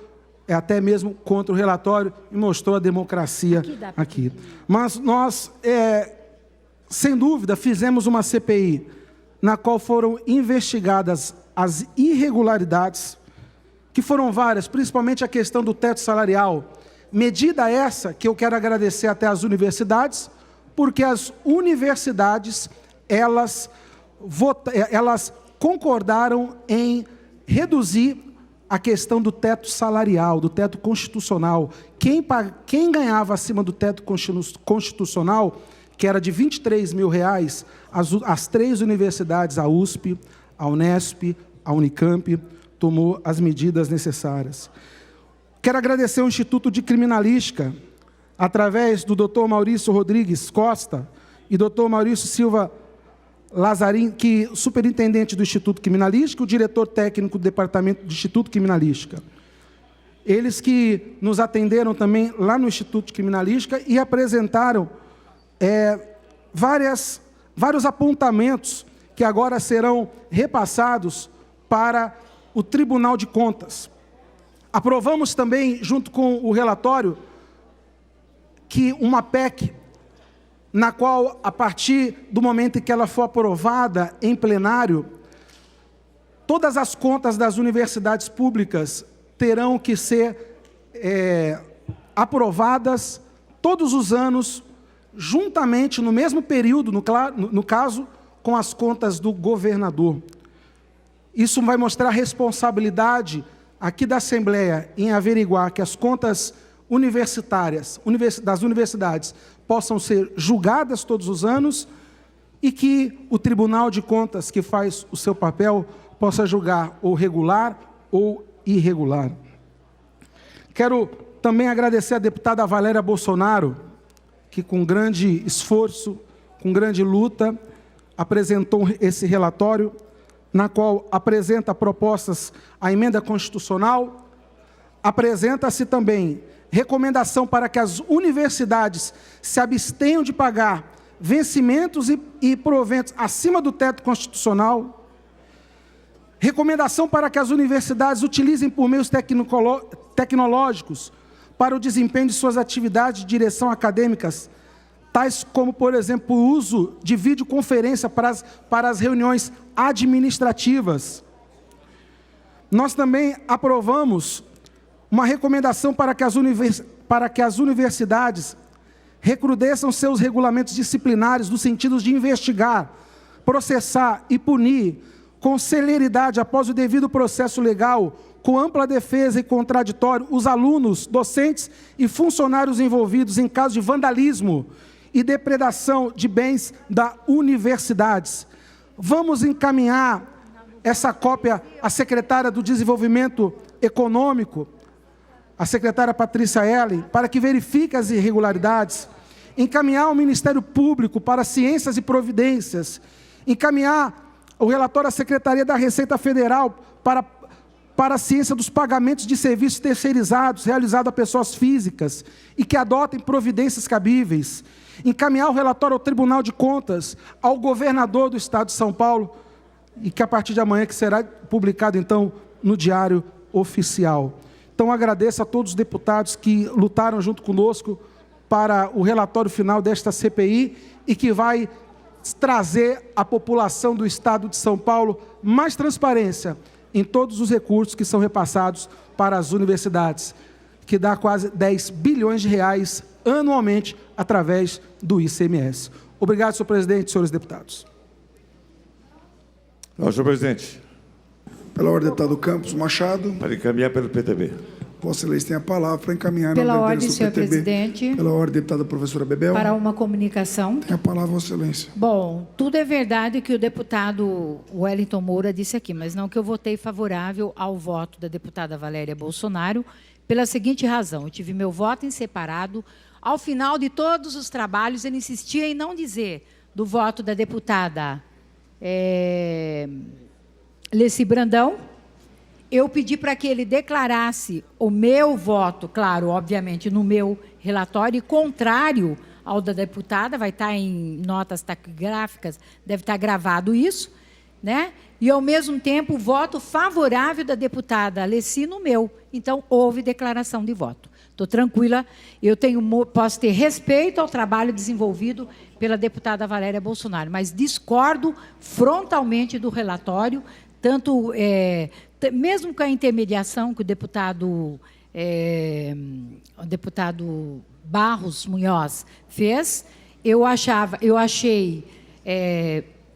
até mesmo contra o relatório e mostrou a democracia aqui. Mas nós, sem dúvida, fizemos uma CPI na qual foram investigadas as irregularidades, que foram várias, principalmente a questão do teto salarial, medida essa que eu quero agradecer até às universidades, porque as universidades, elas concordaram em reduzir a questão do teto salarial, do teto constitucional. Quem ganhava acima do teto constitucional, que era de R$23 mil, as 3 universidades, a USP, a Unesp, a Unicamp, tomou as medidas necessárias. Quero agradecer ao Instituto de Criminalística, através do Dr. Maurício Rodrigues Costa e Dr. Maurício Silva Lazarim, que superintendente do Instituto Criminalística, o diretor técnico do Departamento do Instituto Criminalística. Eles que nos atenderam também lá no Instituto de Criminalística e apresentaram vários apontamentos que agora serão repassados para o Tribunal de Contas. Aprovamos também, junto com o relatório, que uma PEC, na qual, a partir do momento em que ela for aprovada em plenário, todas as contas das universidades públicas terão que ser aprovadas todos os anos, juntamente, no mesmo período, no caso, com as contas do governador. Isso vai mostrar a responsabilidade aqui da Assembleia em averiguar que as contas universitárias, das universidades, possam ser julgadas todos os anos e que o Tribunal de Contas, que faz o seu papel, possa julgar ou regular ou irregular. Quero também agradecer a deputada Valéria Bolsonaro, que com grande esforço, com grande luta, apresentou esse relatório, na qual apresenta propostas à emenda constitucional, apresenta-se também recomendação para que as universidades se abstenham de pagar vencimentos e proventos acima do teto constitucional, recomendação para que as universidades utilizem por meios tecnológicos para o desempenho de suas atividades de direção acadêmicas, tais como, por exemplo, o uso de videoconferência para as reuniões administrativas. Nós também aprovamos uma recomendação para que as universidades recrudesçam seus regulamentos disciplinares no sentido de investigar, processar e punir com celeridade, após o devido processo legal, com ampla defesa e contraditório, os alunos, docentes e funcionários envolvidos em casos de vandalismo e depredação de bens da universidades. Vamos encaminhar essa cópia à secretária do Desenvolvimento Econômico, a secretária Patrícia Ellen, para que verifique as irregularidades, encaminhar ao Ministério Público para Ciências e Providências, encaminhar o relatório à Secretaria da Receita Federal para a ciência dos pagamentos de serviços terceirizados realizados a pessoas físicas e que adotem providências cabíveis, encaminhar o relatório ao Tribunal de Contas, ao governador do Estado de São Paulo, e que a partir de amanhã que será publicado, então, no Diário Oficial. Então, agradeço a todos os deputados que lutaram junto conosco para o relatório final desta CPI e que vai trazer à população do Estado de São Paulo mais transparência em todos os recursos que são repassados para as universidades, que dá quase 10 bilhões de reais anualmente através do ICMS. Obrigado, senhor presidente e senhores deputados. Senhor presidente. Pela ordem, deputado Campos Machado. Para encaminhar pelo PTB. Vossa Excelência tem a palavra para encaminhar Pela na ordem, do senhor PTB. presidente. Pela ordem, deputada professora Bebel. Para uma comunicação. Tem a palavra, Vossa Excelência. Bom, tudo é verdade que o deputado Wellington Moura disse aqui, mas não que eu votei favorável ao voto da deputada Valéria Bolsonaro, pela seguinte razão: eu tive meu voto em separado. Ao final de todos os trabalhos, ele insistia em não dizer do voto da deputada Leci Brandão. Eu pedi para que ele declarasse o meu voto, claro, obviamente, no meu relatório, e contrário ao da deputada, vai estar em notas taquigráficas, deve estar gravado isso, né? E, ao mesmo tempo, o voto favorável da deputada Leci no meu. Então, houve declaração de voto. Estou tranquila, posso ter respeito ao trabalho desenvolvido pela deputada Valéria Bolsonaro, mas discordo frontalmente do relatório, tanto mesmo com a intermediação que o deputado Barros Munhoz fez, eu achei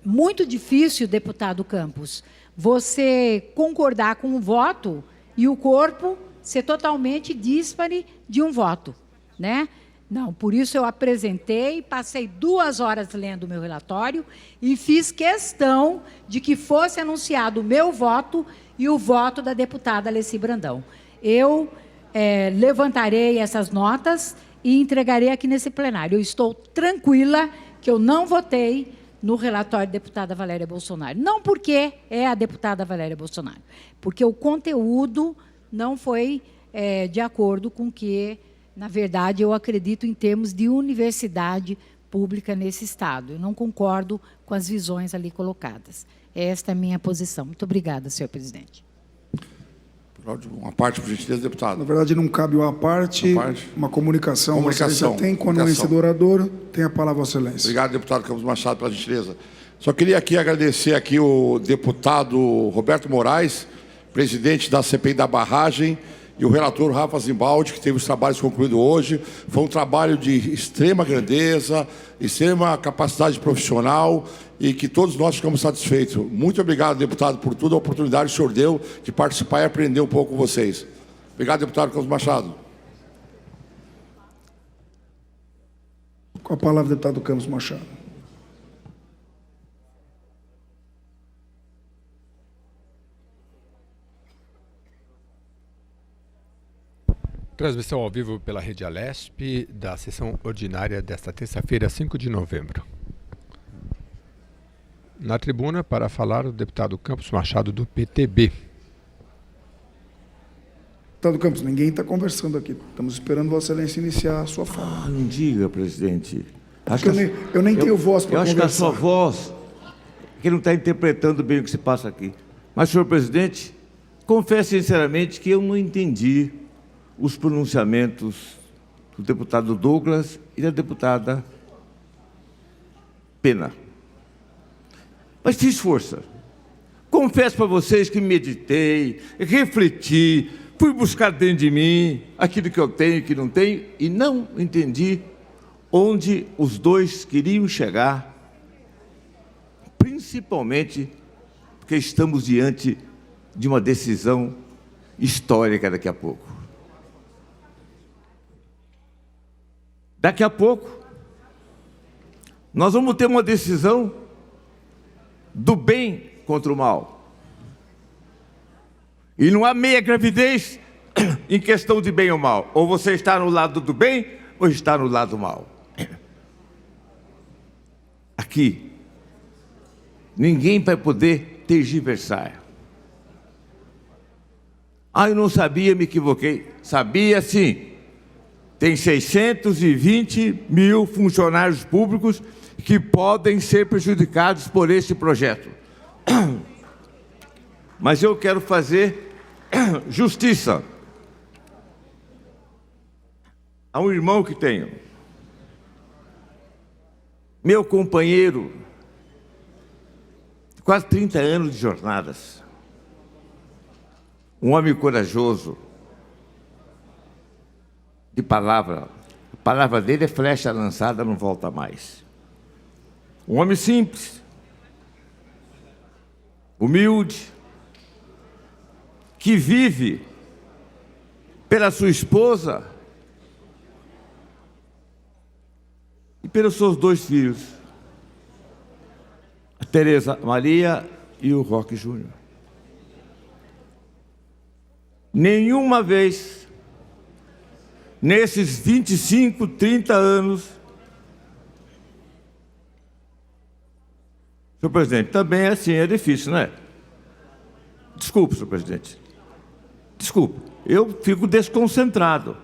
muito difícil, deputado Campos, você concordar com o voto e o corpo ser totalmente díspare de um voto, né? Não, por isso eu apresentei, passei 2 horas lendo o meu relatório e fiz questão de que fosse anunciado o meu voto e o voto da deputada Leci Brandão. Eu levantarei essas notas e entregarei aqui nesse plenário. Eu estou tranquila que eu não votei no relatório da deputada Valéria Bolsonaro. Não porque é a deputada Valéria Bolsonaro, porque o conteúdo não foi de acordo com o que, na verdade, eu acredito em termos de universidade pública nesse Estado. Eu não concordo com as visões ali colocadas. Esta é a minha posição. Muito obrigada, senhor presidente. Uma parte, por gentileza, deputado. Na verdade, não cabe uma parte, uma comunicação. Comunicação. Tem, com a anuência do orador, tem a palavra, Vossa Excelência. Obrigado, deputado Campos Machado, pela gentileza. Só queria aqui agradecer aqui o deputado Roberto Moraes, presidente da CPI da barragem, e o relator Rafa Zimbaldi, que teve os trabalhos concluídos hoje. Foi um trabalho de extrema grandeza, extrema capacidade profissional e que todos nós ficamos satisfeitos. Muito obrigado, deputado, por toda a oportunidade que o senhor deu de participar e aprender um pouco com vocês. Obrigado, deputado Campos Machado. Com a palavra, deputado Campos Machado. Transmissão ao vivo pela Rede Alesp da sessão ordinária desta terça-feira, 5 de novembro. Na tribuna, para falar, o deputado Campos Machado, do PTB. Deputado Campos, ninguém está conversando aqui. Estamos esperando Vossa Excelência iniciar a sua fala. Ah, não diga, presidente. Eu nem tenho voz para conversar. Eu acho que a sua voz, que não está interpretando bem o que se passa aqui. Mas, senhor presidente, confesso sinceramente que eu não entendi os pronunciamentos do deputado Douglas e da deputada pena. Mas fiz força. Confesso para vocês que meditei, refleti, fui buscar dentro de mim aquilo que eu tenho e que não tenho, e não entendi onde os dois queriam chegar, principalmente porque estamos diante de uma decisão histórica daqui a pouco. Daqui a pouco, nós vamos ter uma decisão do bem contra o mal. E não há meia gravidez em questão de bem ou mal. Ou você está no lado do bem, ou está no lado do mal. Aqui, ninguém vai poder tergiversar. Ah, eu não sabia, me equivoquei. Sabia sim. Tem 620 mil funcionários públicos que podem ser prejudicados por esse projeto. Mas eu quero fazer justiça a um irmão que tenho, meu companheiro, quase 30 anos de jornadas, um homem corajoso, de palavra, a palavra dele é flecha lançada, não volta mais. Um homem simples, humilde, que vive pela sua esposa e pelos seus 2 filhos, a Tereza Maria e o Roque Júnior. Nenhuma vez, nesses 25, 30 anos, senhor presidente, também é assim, é difícil, não é? Desculpe, senhor presidente. Desculpe, eu fico desconcentrado.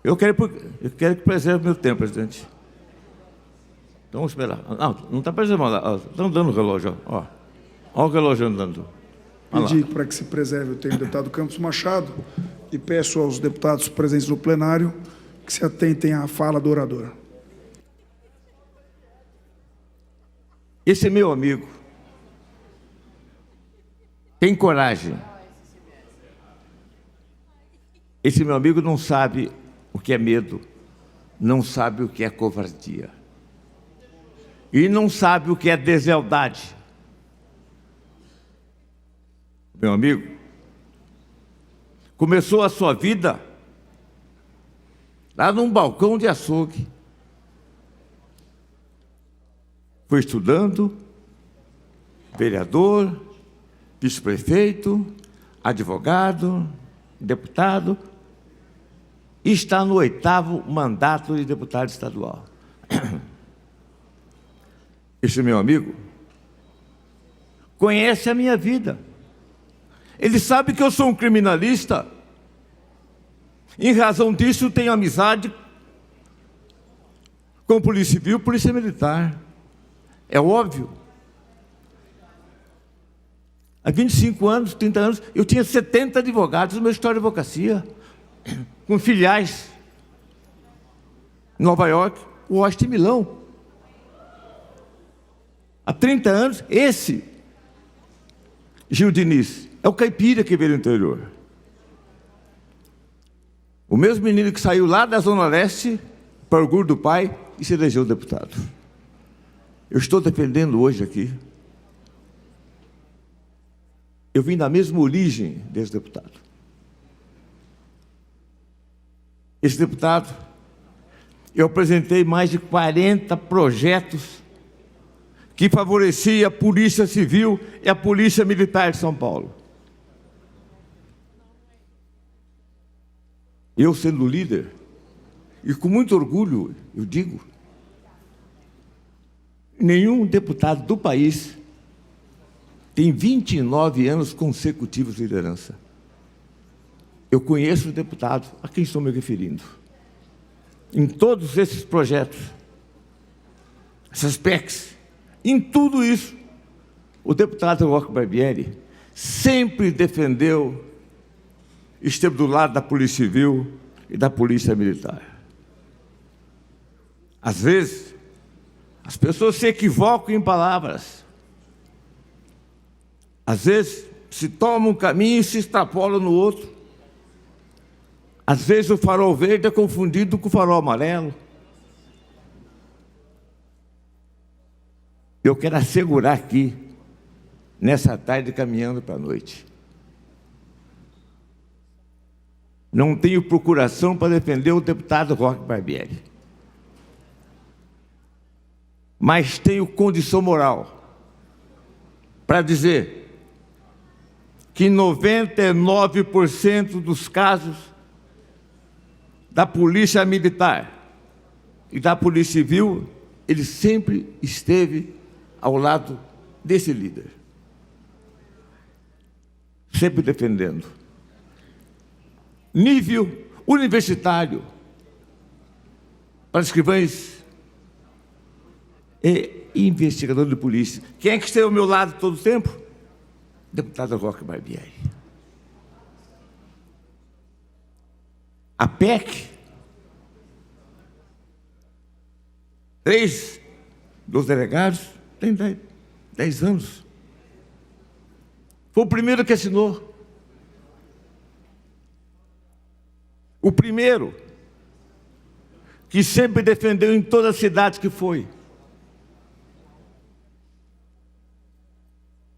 Eu quero que preserve meu tempo, presidente. Então, vamos esperar. Não está preservando. Estão dando o relógio. Ó. Olha o relógio andando. Pedir para que se preserve o tempo do deputado Campos Machado e peço aos deputados presentes no plenário que se atentem à fala do orador. Esse é meu amigo. Tem coragem. Esse meu amigo não sabe o que é medo, não sabe o que é covardia. E não sabe o que é deslealdade. Meu amigo, começou a sua vida lá num balcão de açougue. Foi estudando, vereador, vice-prefeito, advogado, deputado, e está no 8º mandato de deputado estadual. Esse meu amigo conhece a minha vida. Ele sabe que eu sou um criminalista. Em razão disso, tenho amizade com Polícia Civil, Polícia Militar. É óbvio. Há 25 anos, 30 anos, eu tinha 70 advogados no meu escritório de advocacia, com filiais em Nova York, Washington e Milão. Há 30 anos, esse Gil Diniz é o caipira que veio do interior. O mesmo menino que saiu lá da Zona Leste, para o orgulho do pai, e se elegeu deputado. Eu estou defendendo hoje aqui. Eu vim da mesma origem desse deputado. Esse deputado, eu apresentei mais de 40 projetos que favorecia a Polícia Civil e a Polícia Militar de São Paulo. Eu, sendo líder, e com muito orgulho, eu digo, nenhum deputado do país tem 29 anos consecutivos de liderança. Eu conheço o deputado a quem estou me referindo. Em todos esses projetos, essas PECs, em tudo isso, o deputado Roque Barbieri sempre defendeu, esteve do lado da Polícia Civil e da Polícia Militar. Às vezes, as pessoas se equivocam em palavras. Às vezes, se tomam um caminho e se extrapolam no outro. Às vezes, o farol verde é confundido com o farol amarelo. Eu quero assegurar aqui, nessa tarde caminhando para a noite, não tenho procuração para defender o deputado Roque Barbieri, mas tenho condição moral para dizer que 99% dos casos da Polícia Militar e da Polícia Civil, ele sempre esteve ao lado desse líder, sempre defendendo. Nível universitário, para escrivães e investigador de polícia. Quem é que esteve ao meu lado todo o tempo? Deputado Roque Barbieri. A PEC, 3 dos delegados, tem 10 anos. Foi o primeiro que assinou. O primeiro que sempre defendeu em todas as cidades que foi.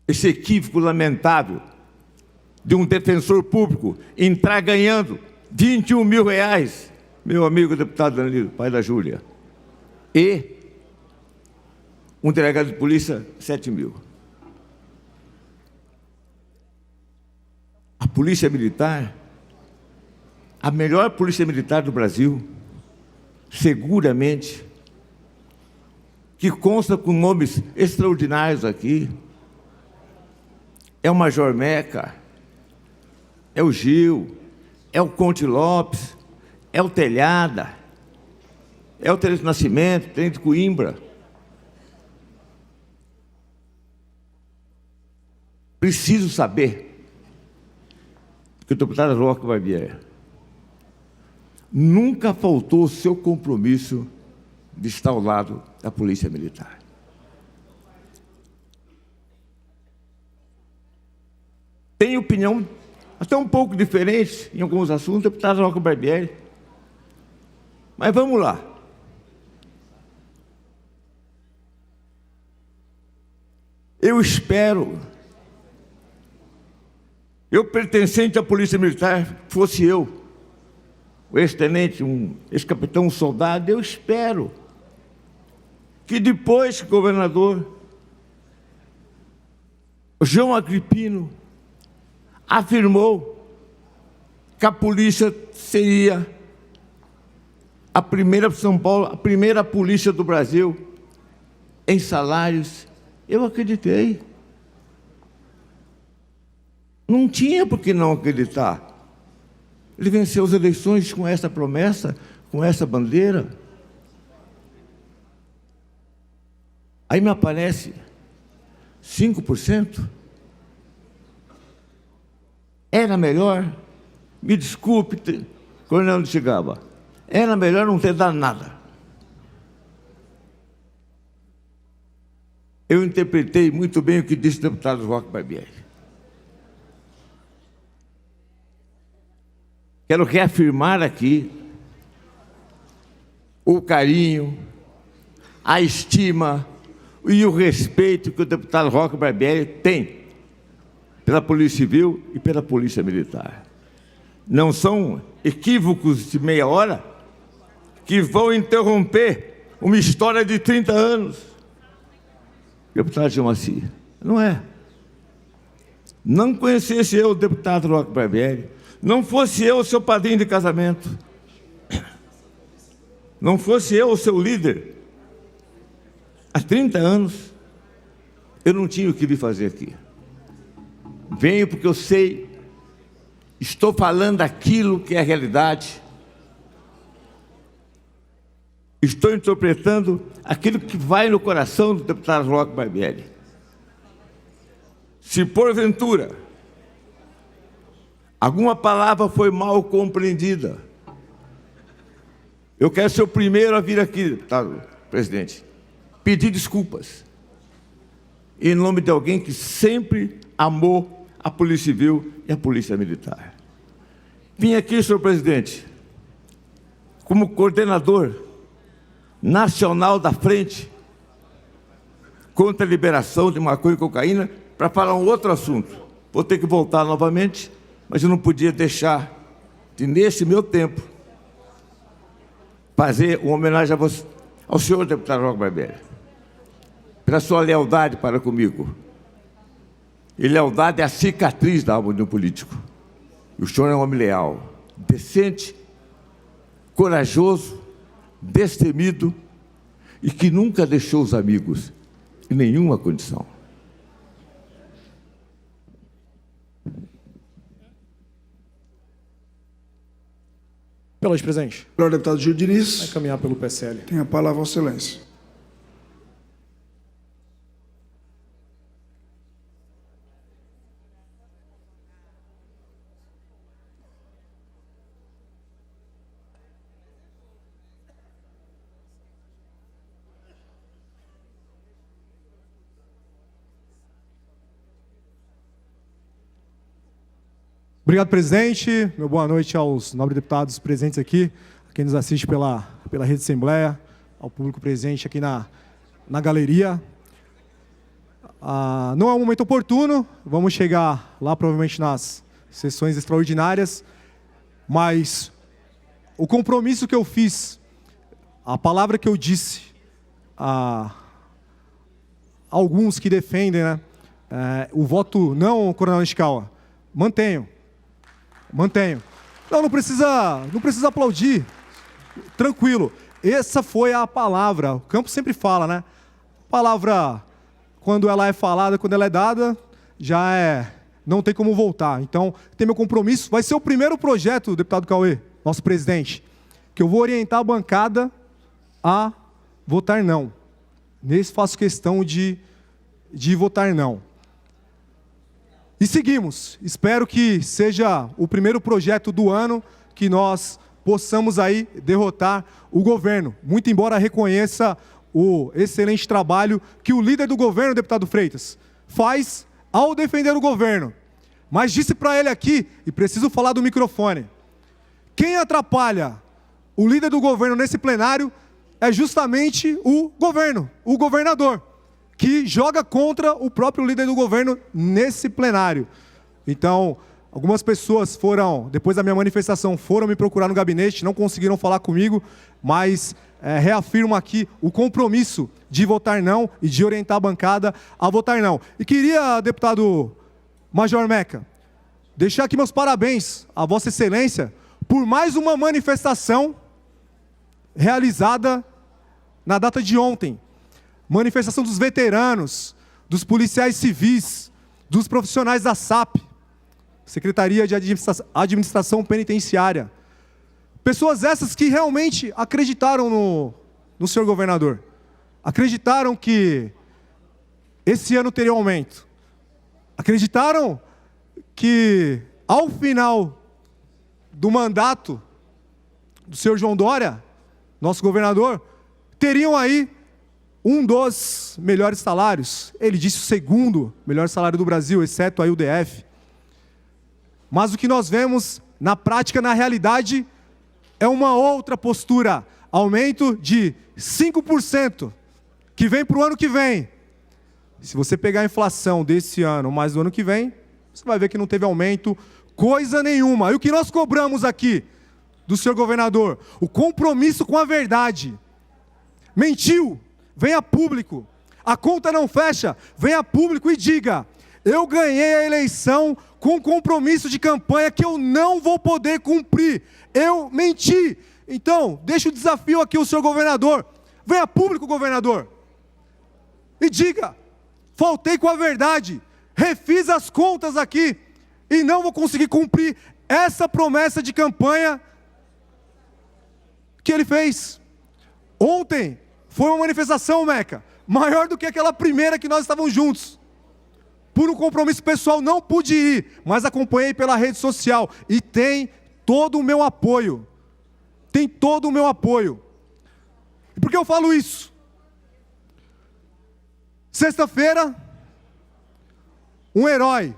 Esse equívoco lamentável de um defensor público entrar ganhando 21 mil reais, meu amigo deputado Danilo, pai da Júlia, e um delegado de polícia, 7 mil. A polícia militar, a melhor polícia militar do Brasil, seguramente, que consta com nomes extraordinários aqui, é o Major Meca, é o Gil, é o Conte Lopes, é o Telhada, é o Tenente Nascimento, Tenente Coimbra. Preciso saber que o deputado Roque Barbieri nunca faltou o seu compromisso de estar ao lado da Polícia Militar. Tem opinião até um pouco diferente em alguns assuntos, deputado Roque Barbieri. Mas vamos lá. Eu espero, eu pertencente à Polícia Militar, fosse eu, o ex-tenente, um ex-capitão, um soldado, eu espero que depois que o governador João Agripino afirmou que a polícia seria a primeira de São Paulo, a primeira polícia do Brasil em salários, eu acreditei. Não tinha por que não acreditar. Ele venceu as eleições com essa promessa, com essa bandeira. Aí me aparece 5%. Era melhor, me desculpe, Coronel de Chigaba, era melhor não ter dado nada. Eu interpretei muito bem o que disse o deputado Roque Barbieri. Quero reafirmar aqui o carinho, a estima e o respeito que o deputado Roque Barbieri tem pela Polícia Civil e pela Polícia Militar. Não são equívocos de meia hora que vão interromper uma história de 30 anos. Deputado Gilmaci, não é. Não conhecesse eu o deputado Roque Barbieri, não fosse eu o seu padrinho de casamento, não fosse eu o seu líder, há 30 anos, eu não tinha o que vir fazer aqui. Venho porque eu sei, estou falando aquilo que é a realidade, estou interpretando aquilo que vai no coração do deputado Roque Barbieri. Se porventura alguma palavra foi mal compreendida, Eu quero ser o primeiro a vir aqui, deputado presidente, pedir desculpas em nome de alguém que sempre amou a Polícia Civil e a Polícia Militar. Vim aqui, senhor presidente, como coordenador nacional da frente contra a liberação de maconha e cocaína, para falar um outro assunto. Vou ter que voltar novamente, mas eu não podia deixar de, nesse meu tempo, fazer uma homenagem a você, ao senhor deputado Roque Barbieri, pela sua lealdade para comigo. E lealdade é a cicatriz da alma de um político. E o senhor é um homem leal, decente, corajoso, destemido e que nunca deixou os amigos em nenhuma condição. Pela ordem, presidente. Pelo deputado Gil Diniz. Vai caminhar pelo PSL. Tem a palavra, Vossa Excelência. Obrigado, presidente. Meu boa noite aos nobres deputados presentes aqui, a quem nos assiste pela Rede Assembleia, ao público presente aqui na galeria. Não é um momento oportuno, vamos chegar lá provavelmente nas sessões extraordinárias, mas o compromisso que eu fiz, a palavra que eu disse a alguns que defendem, né, o voto não, Coronel Nishikawa, mantenho. Não precisa aplaudir. Tranquilo. Essa foi a palavra. O Campos sempre fala, né? A palavra, quando ela é falada, quando ela é dada, não tem como voltar. Então, tem meu compromisso. Vai ser o primeiro projeto, deputado Cauê, nosso presidente, que eu vou orientar a bancada a votar não. Nesse faço questão de votar não. E seguimos. Espero que seja o primeiro projeto do ano que nós possamos aí derrotar o governo. Muito embora reconheça o excelente trabalho que o líder do governo, deputado Freitas, faz ao defender o governo. Mas disse para ele aqui, e preciso falar do microfone, quem atrapalha o líder do governo nesse plenário é justamente o governo, o governador, que joga contra o próprio líder do governo nesse plenário. Então, algumas pessoas depois da minha manifestação, foram me procurar no gabinete, não conseguiram falar comigo, mas reafirmo aqui o compromisso de votar não e de orientar a bancada a votar não. E queria, deputado Major Meca, deixar aqui meus parabéns a Vossa Excelência por mais uma manifestação realizada na data de ontem. Manifestação dos veteranos, dos policiais civis, dos profissionais da SAP, Secretaria de Administração Penitenciária. Pessoas essas que realmente acreditaram no senhor governador. Acreditaram que esse ano teria um aumento. Acreditaram que, ao final do mandato do senhor João Dória, nosso governador, teriam aí um dos melhores salários. Ele disse o segundo melhor salário do Brasil, exceto aí o DF. Mas o que nós vemos na prática, na realidade, é uma outra postura. Aumento de 5%, que vem para o ano que vem. Se você pegar a inflação desse ano mais do ano que vem, você vai ver que não teve aumento coisa nenhuma. E o que nós cobramos aqui do senhor governador? O compromisso com a verdade. Mentiu? Venha a público. A conta não fecha? Venha a público e diga: eu ganhei a eleição com compromisso de campanha que eu não vou poder cumprir. Eu menti. Então, deixa o desafio aqui ao senhor governador. Venha a público, governador. E diga: faltei com a verdade. Refiz as contas aqui e não vou conseguir cumprir essa promessa de campanha que ele fez. Ontem foi uma manifestação, Meca, maior do que aquela primeira que nós estávamos juntos. Por um compromisso pessoal não pude ir, mas acompanhei pela rede social e tem todo o meu apoio. tem todo o meu apoio. E por que eu falo isso? Sexta-feira, um herói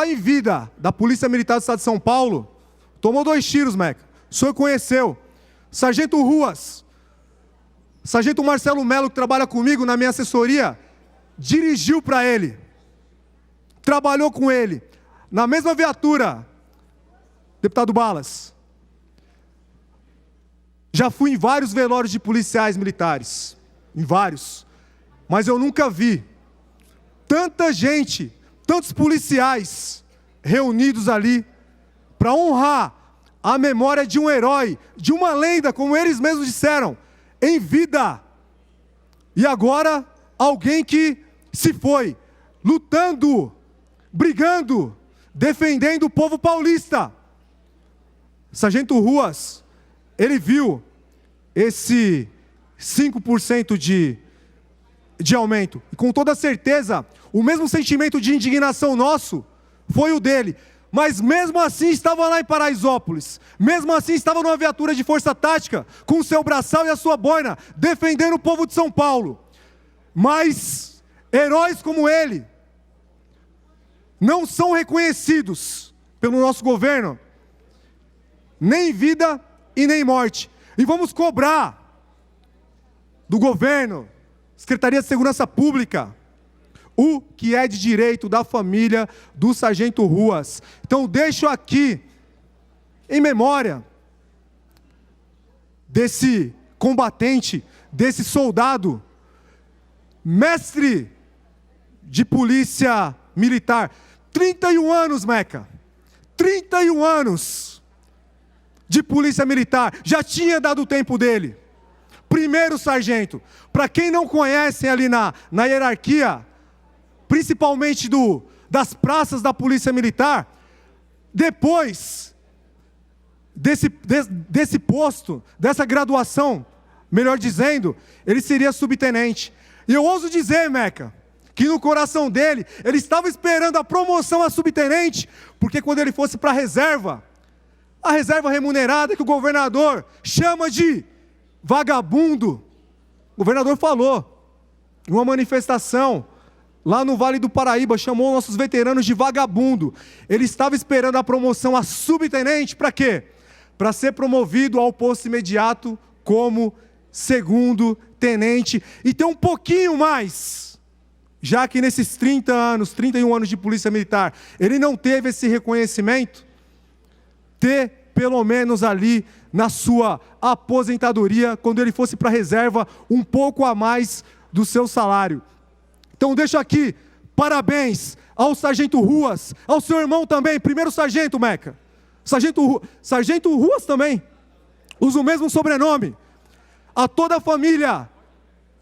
em vida da Polícia Militar do Estado de São Paulo, tomou 2 tiros, Meca. O senhor conheceu. Sargento Ruas, Sargento Marcelo Melo, que trabalha comigo na minha assessoria, dirigiu para ele, trabalhou com ele, na mesma viatura, deputado Balas. Já fui em vários velórios de policiais militares, em vários, mas eu nunca vi tanta gente, tantos policiais reunidos ali para honrar a memória de um herói, de uma lenda, como eles mesmos disseram, em vida. E agora, alguém que se foi, lutando, brigando, defendendo o povo paulista. Sargento Ruas, ele viu esse 5% de aumento. E com toda certeza, o mesmo sentimento de indignação nosso foi o dele. Mas mesmo assim estava lá em Paraisópolis. Mesmo assim estava numa viatura de força tática, com o seu braçal e a sua boina, defendendo o povo de São Paulo. Mas heróis como ele não são reconhecidos pelo nosso governo, nem em vida e nem em morte. E vamos cobrar do governo, Secretaria de Segurança Pública, o que é de direito da família do Sargento Ruas. Então deixo aqui, em memória desse combatente, desse soldado, mestre de polícia militar, 31 anos, Meca, 31 anos de polícia militar, já tinha dado o tempo dele. Primeiro sargento, para quem não conhece ali na hierarquia, principalmente das praças da polícia militar, depois desse posto, dessa graduação, melhor dizendo, ele seria subtenente. E eu ouso dizer, Meca, que no coração dele, ele estava esperando a promoção a subtenente, porque quando ele fosse para a reserva remunerada, que o governador chama de vagabundo, o governador falou, em uma manifestação, lá no Vale do Paraíba, chamou nossos veteranos de vagabundo. Ele estava esperando a promoção a subtenente, para quê? Para ser promovido ao posto imediato como segundo tenente, e ter um pouquinho mais, já que nesses 31 anos de polícia militar, ele não teve esse reconhecimento, ter pelo menos ali na sua aposentadoria, quando ele fosse para a reserva, um pouco a mais do seu salário. Então deixo aqui, parabéns ao Sargento Ruas, ao seu irmão também, primeiro sargento, Meca. Sargento Ruas também, usa o mesmo sobrenome. A toda a família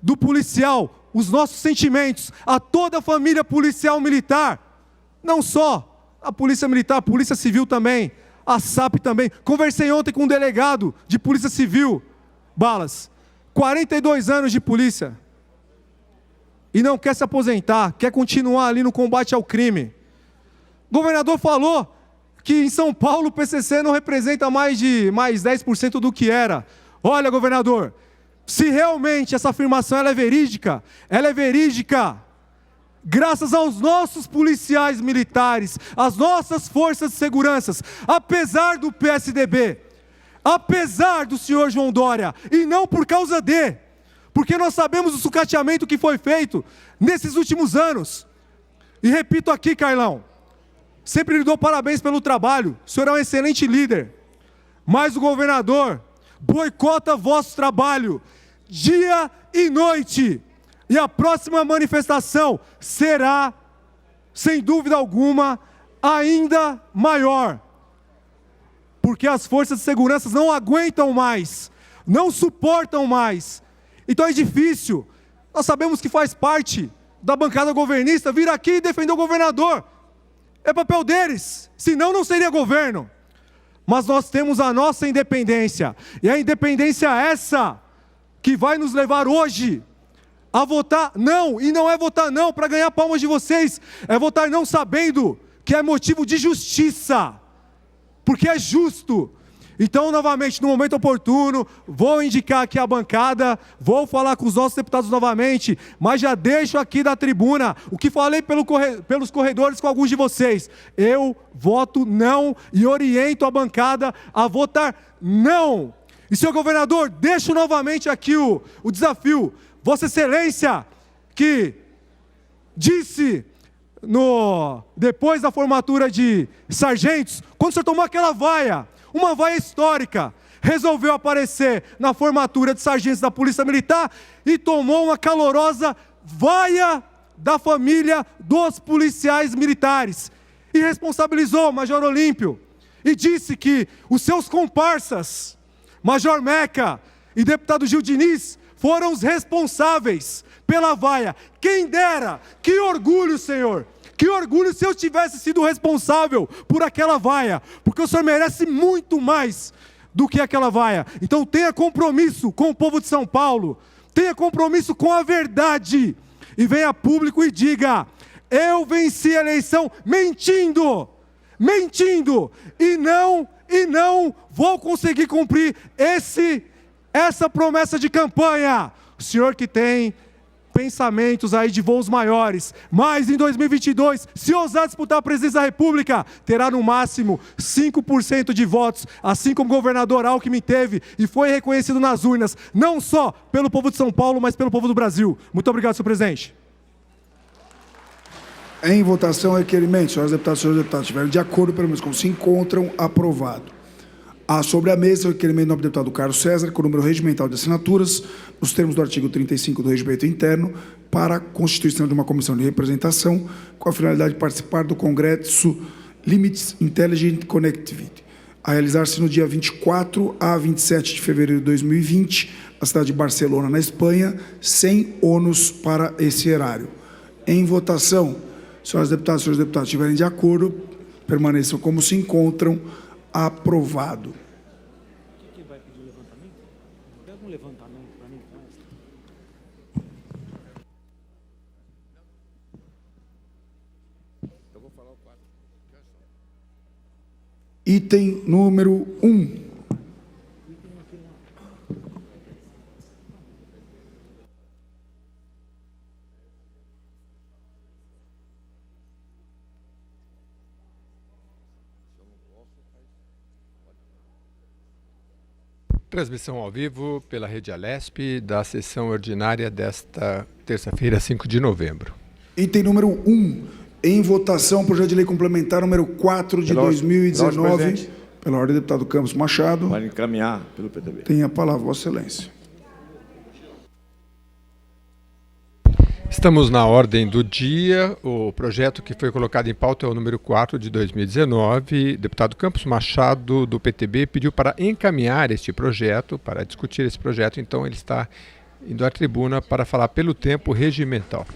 do policial, os nossos sentimentos, a toda a família policial militar, não só a polícia militar, a polícia civil também, a SAP também. Conversei ontem com um delegado de polícia civil, Balas, 42 anos de polícia, e não quer se aposentar, quer continuar ali no combate ao crime. O governador falou que em São Paulo o PCC não representa mais 10% do que era. Olha, governador, se realmente essa afirmação ela é verídica graças aos nossos policiais militares, às nossas forças de segurança, apesar do PSDB, apesar do senhor João Dória, e não por causa porque nós sabemos o sucateamento que foi feito nesses últimos anos. E repito aqui, Carlão, sempre lhe dou parabéns pelo trabalho, o senhor é um excelente líder, mas o governador boicota vosso trabalho, dia e noite, e a próxima manifestação será, sem dúvida alguma, ainda maior, porque as forças de segurança não aguentam mais, não suportam mais. Então é difícil, nós sabemos que faz parte da bancada governista vir aqui e defender o governador, é papel deles, senão não seria governo. Mas nós temos a nossa independência, e a independência essa que vai nos levar hoje a votar não, e não é votar não para ganhar palmas de vocês, é votar não sabendo que é motivo de justiça, porque é justo. Então, novamente, no momento oportuno, vou indicar aqui a bancada, vou falar com os nossos deputados novamente, mas já deixo aqui da tribuna o que falei pelos corredores com alguns de vocês. Eu voto não e oriento a bancada a votar não. E, senhor governador, deixo novamente aqui o desafio. Vossa Excelência, que disse depois da formatura de sargentos, quando o senhor tomou aquela vaia, uma vaia histórica, resolveu aparecer na formatura de sargentos da Polícia Militar e tomou uma calorosa vaia da família dos policiais militares. E responsabilizou o Major Olímpio e disse que os seus comparsas, Major Meca e deputado Gil Diniz, foram os responsáveis pela vaia. Quem dera, que orgulho, senhor! Que orgulho se eu tivesse sido responsável por aquela vaia, porque o senhor merece muito mais do que aquela vaia. Então tenha compromisso com o povo de São Paulo, tenha compromisso com a verdade, e venha a público e diga: eu venci a eleição mentindo, e não vou conseguir cumprir essa promessa de campanha. O senhor que tem pensamentos aí de voos maiores, mas em 2022, se ousar disputar a presidência da República, terá no máximo 5% de votos, assim como o governador Alckmin teve e foi reconhecido nas urnas, não só pelo povo de São Paulo, mas pelo povo do Brasil. Muito obrigado, senhor presidente. Em votação, requerimento. Senhoras deputadas e senhores deputados, estiverem de acordo, pelo menos como se encontram, aprovado. Há sobre a mesa o requerimento do nobre deputado Carlos César, com o número regimental de assinaturas, nos termos do artigo 35 do Regimento Interno, para a constituição de uma comissão de representação, com a finalidade de participar do Congresso Limits Intelligent Connectivity, a realizar-se no dia 24 a 27 de fevereiro de 2020, na cidade de Barcelona, na Espanha, sem ônus para esse erário. Em votação, senhoras deputadas e senhores deputados, estiverem de acordo, permaneçam como se encontram. Aprovado. Quem vai pedir levantamento? Pega um levantamento para mim. Eu vou falar o 4. Item número 1. Transmissão ao vivo pela Rede Alesp da sessão ordinária desta terça-feira, 5 de novembro. Item número 1. Em votação, projeto de lei complementar número 4 de 2019. Pela ordem, deputado Campos Machado. Para encaminhar pelo PTB. Tem a palavra, Vossa Excelência. Estamos na ordem do dia. O projeto que foi colocado em pauta é o número 4 de 2019. Deputado Campos Machado, do PTB, pediu para encaminhar este projeto, para discutir esse projeto. Então, ele está indo à tribuna para falar pelo tempo regimental.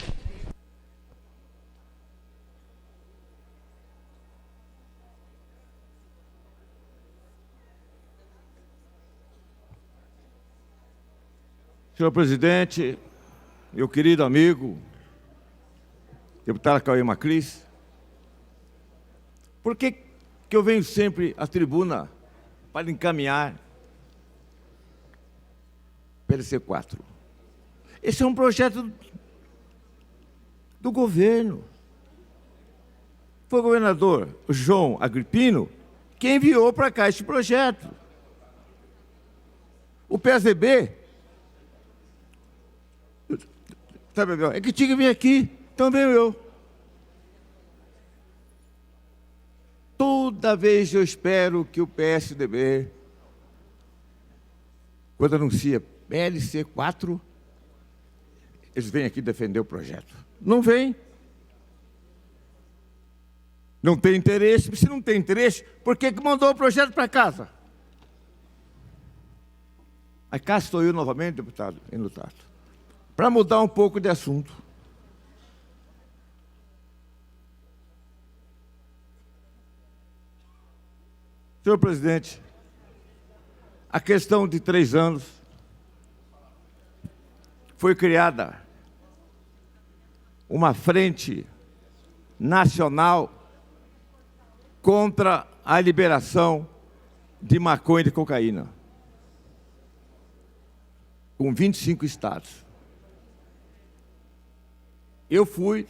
Senhor presidente, meu querido amigo, deputado Cauê Macris, por que eu venho sempre à tribuna para encaminhar PLC 4? Esse é um projeto do governo. Foi o governador João Agripino que enviou para cá este projeto. O PSDB é que tinha que vir aqui, então venho eu. Toda vez eu espero que o PSDB, quando anuncia PLC 4, eles vêm aqui defender o projeto. Não vem. Não tem interesse. Se não tem interesse, por que mandou o projeto para casa? Aí cá estou eu novamente, deputado Enlutato, para mudar um pouco de assunto. Senhor presidente, a questão de 3 anos foi criada uma frente nacional contra a liberação de maconha e de cocaína, com 25 estados. Eu fui,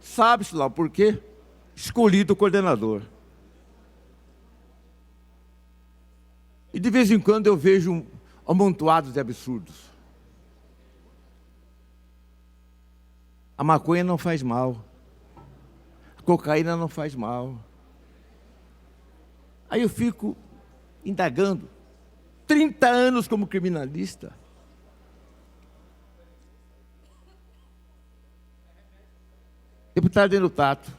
sabe-se lá por quê, escolhido coordenador. E de vez em quando eu vejo um amontoado de absurdos. A maconha não faz mal. A cocaína não faz mal. Aí eu fico indagando. 30 anos como criminalista. Deputado Enio Tato,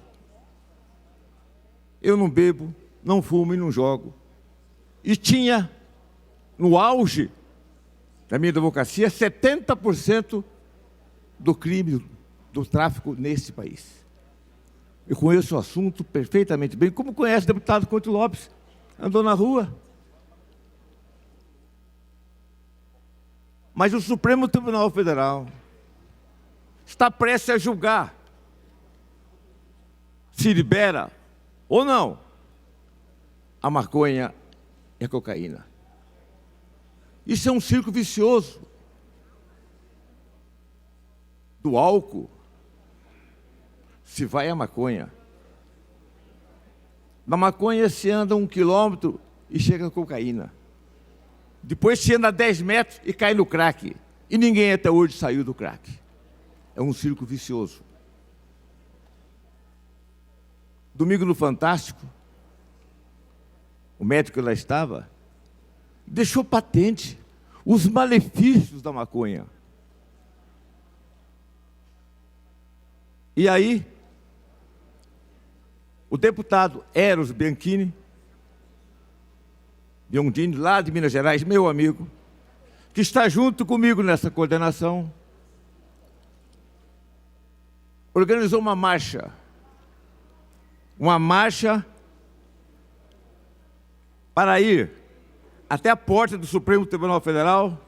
eu não bebo, não fumo e não jogo. E tinha, no auge da minha advocacia, 70% do crime, do tráfico nesse país. Eu conheço o assunto perfeitamente bem, como conhece o deputado Couto Lopes, andou na rua. Mas o Supremo Tribunal Federal está prestes a julgar se libera ou não a maconha e a cocaína. Isso é um círculo vicioso. Do álcool se vai a maconha. Na maconha se anda 1 quilômetro e chega a cocaína. Depois se anda 10 metros e cai no crack. E ninguém até hoje saiu do crack. É um círculo vicioso. Domingo no Fantástico, o médico que lá estava, deixou patente os malefícios da maconha. E aí, o deputado Eros Bianchini, lá de Minas Gerais, meu amigo, que está junto comigo nessa coordenação, organizou uma marcha para ir até a porta do Supremo Tribunal Federal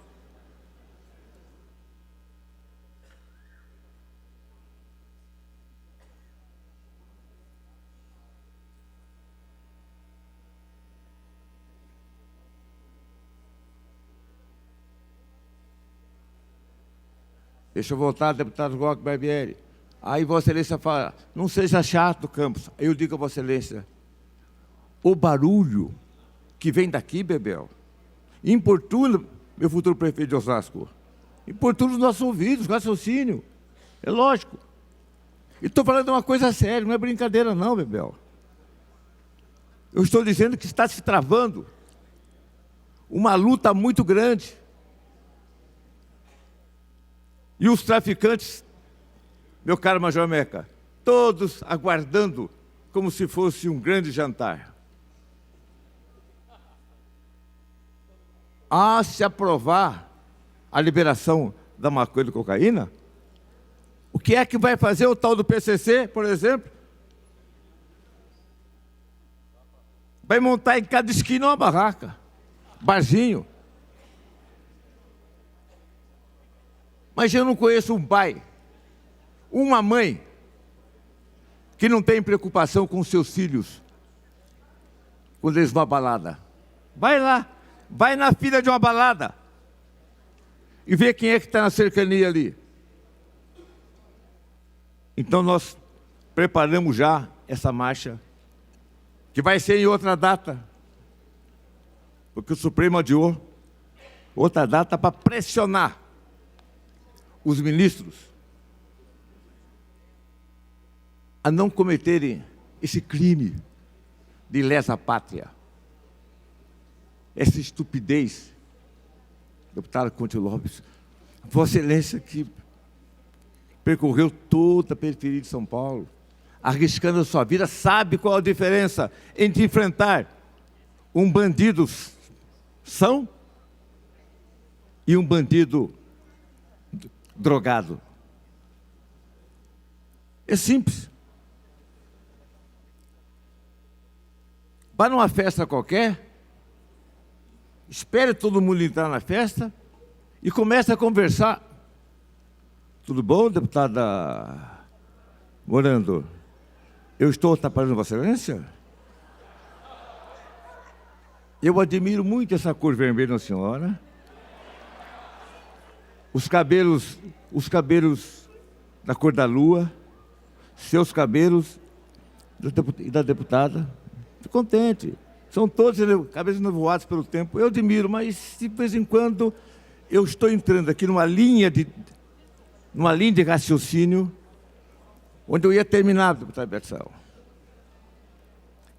Deixa eu voltar, deputado Roque Barbieri. Aí Vossa Excelência fala, não seja chato, Campos. Aí eu digo a Vossa Excelência, o barulho que vem daqui, Bebel, importuna, meu futuro prefeito de Osasco, importuna os nossos ouvidos, raciocínio. É lógico. E estou falando de uma coisa séria, não é brincadeira não, Bebel. Eu estou dizendo que está se travando uma luta muito grande. E os traficantes, meu caro Major Meca, todos aguardando como se fosse um grande jantar. Se aprovar a liberação da maconha e da cocaína, o que é que vai fazer o tal do PCC, por exemplo? Vai montar em cada esquina uma barraca, barzinho. Mas eu não conheço um pai, uma mãe, que não tem preocupação com seus filhos quando eles vão à balada. Vai lá, vai na fila de uma balada e vê quem é que está na cercania ali. Então nós preparamos já essa marcha, que vai ser em outra data, porque o Supremo adiou outra data para pressionar os ministros a não cometerem esse crime de lesa pátria, essa estupidez. Deputado Couto Lopes, Vossa Excelência que percorreu toda a periferia de São Paulo, arriscando a sua vida, sabe qual a diferença entre enfrentar um bandido são e um bandido drogado. É simples. Vá numa festa qualquer, espere todo mundo entrar na festa e comece a conversar. Tudo bom, deputada Morando? Eu estou atrapalhando Vossa Excelência? Eu admiro muito essa cor vermelha da senhora. Os cabelos da cor da lua, seus cabelos e da deputada. Estou contente. São todos cabelos nevoados pelo tempo. Eu admiro, mas de vez em quando eu estou entrando aqui numa linha de raciocínio onde eu ia terminar, deputado Berçal,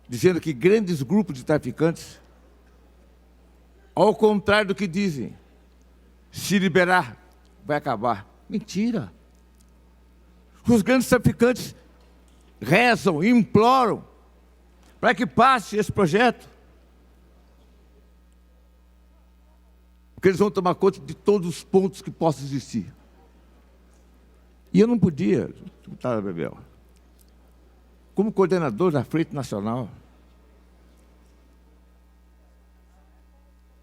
dizendo que grandes grupos de traficantes, ao contrário do que dizem, se liberar, vai acabar. Mentira. Os grandes traficantes rezam e imploram para que passe esse projeto. Porque eles vão tomar conta de todos os pontos que possam existir. E eu não podia, deputada Bebel, como coordenador da Frente Nacional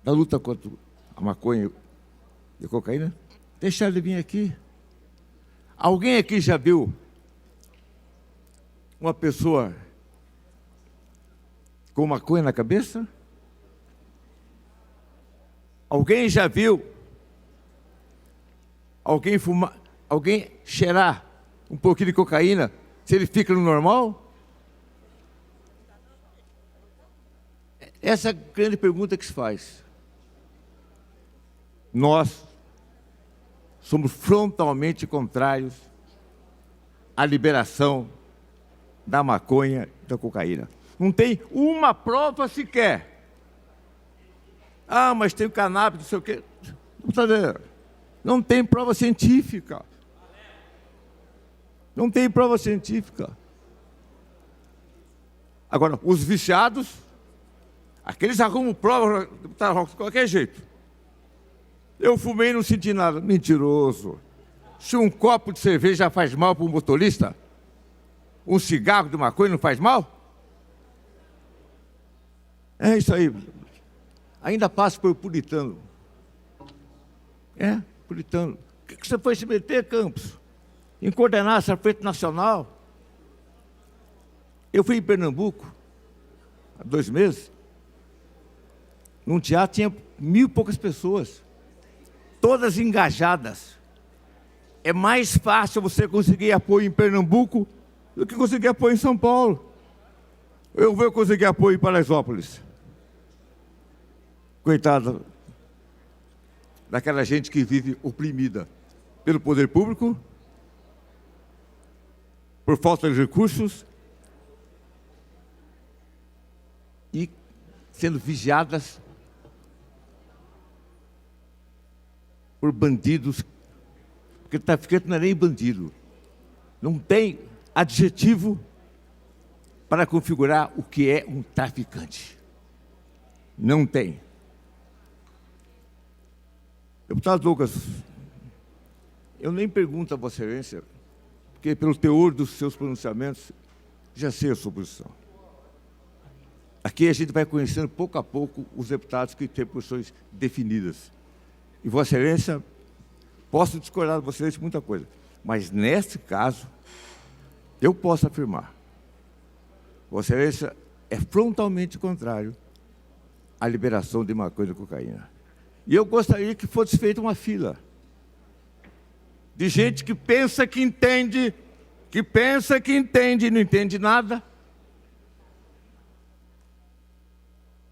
da luta contra a maconha e a cocaína, deixar ele vir aqui. Alguém aqui já viu uma pessoa com maconha na cabeça? Alguém já viu alguém cheirar um pouquinho de cocaína se ele fica no normal? Essa é a grande pergunta que se faz. Nós somos frontalmente contrários à liberação da maconha e da cocaína. Não tem uma prova sequer. Ah, mas tem o cannabis, não sei o quê. Não tem prova científica. Não tem prova científica. Agora, os viciados, aqueles arrumam prova de qualquer jeito. Eu fumei e não senti nada. Mentiroso. Se um copo de cerveja faz mal para um motorista, um cigarro de maconha não faz mal? É isso aí. Ainda passa por puritano. Puritano. Por que você foi se meter, Campos? Em coordenar essa frente nacional? Eu fui em Pernambuco, há 2 meses. Num teatro tinha 1.000 e poucas pessoas, todas engajadas. É mais fácil você conseguir apoio em Pernambuco do que conseguir apoio em São Paulo. Eu vou conseguir apoio em Paraisópolis. Coitada daquela gente que vive oprimida pelo poder público, por falta de recursos e sendo vigiadas por bandidos, porque traficante não é nem bandido. Não tem adjetivo para configurar o que é um traficante. Não tem. Deputado Lucas, eu nem pergunto a Vossa Excelência, porque pelo teor dos seus pronunciamentos, já sei a sua posição. Aqui a gente vai conhecendo pouco a pouco os deputados que têm posições definidas. E Vossa Excelência, posso discordar de Vossa Excelência de muita coisa, mas neste caso, eu posso afirmar, Vossa Excelência é frontalmente contrário à liberação de maconha e cocaína. E eu gostaria que fosse feita uma fila de gente que pensa que entende, e não entende nada,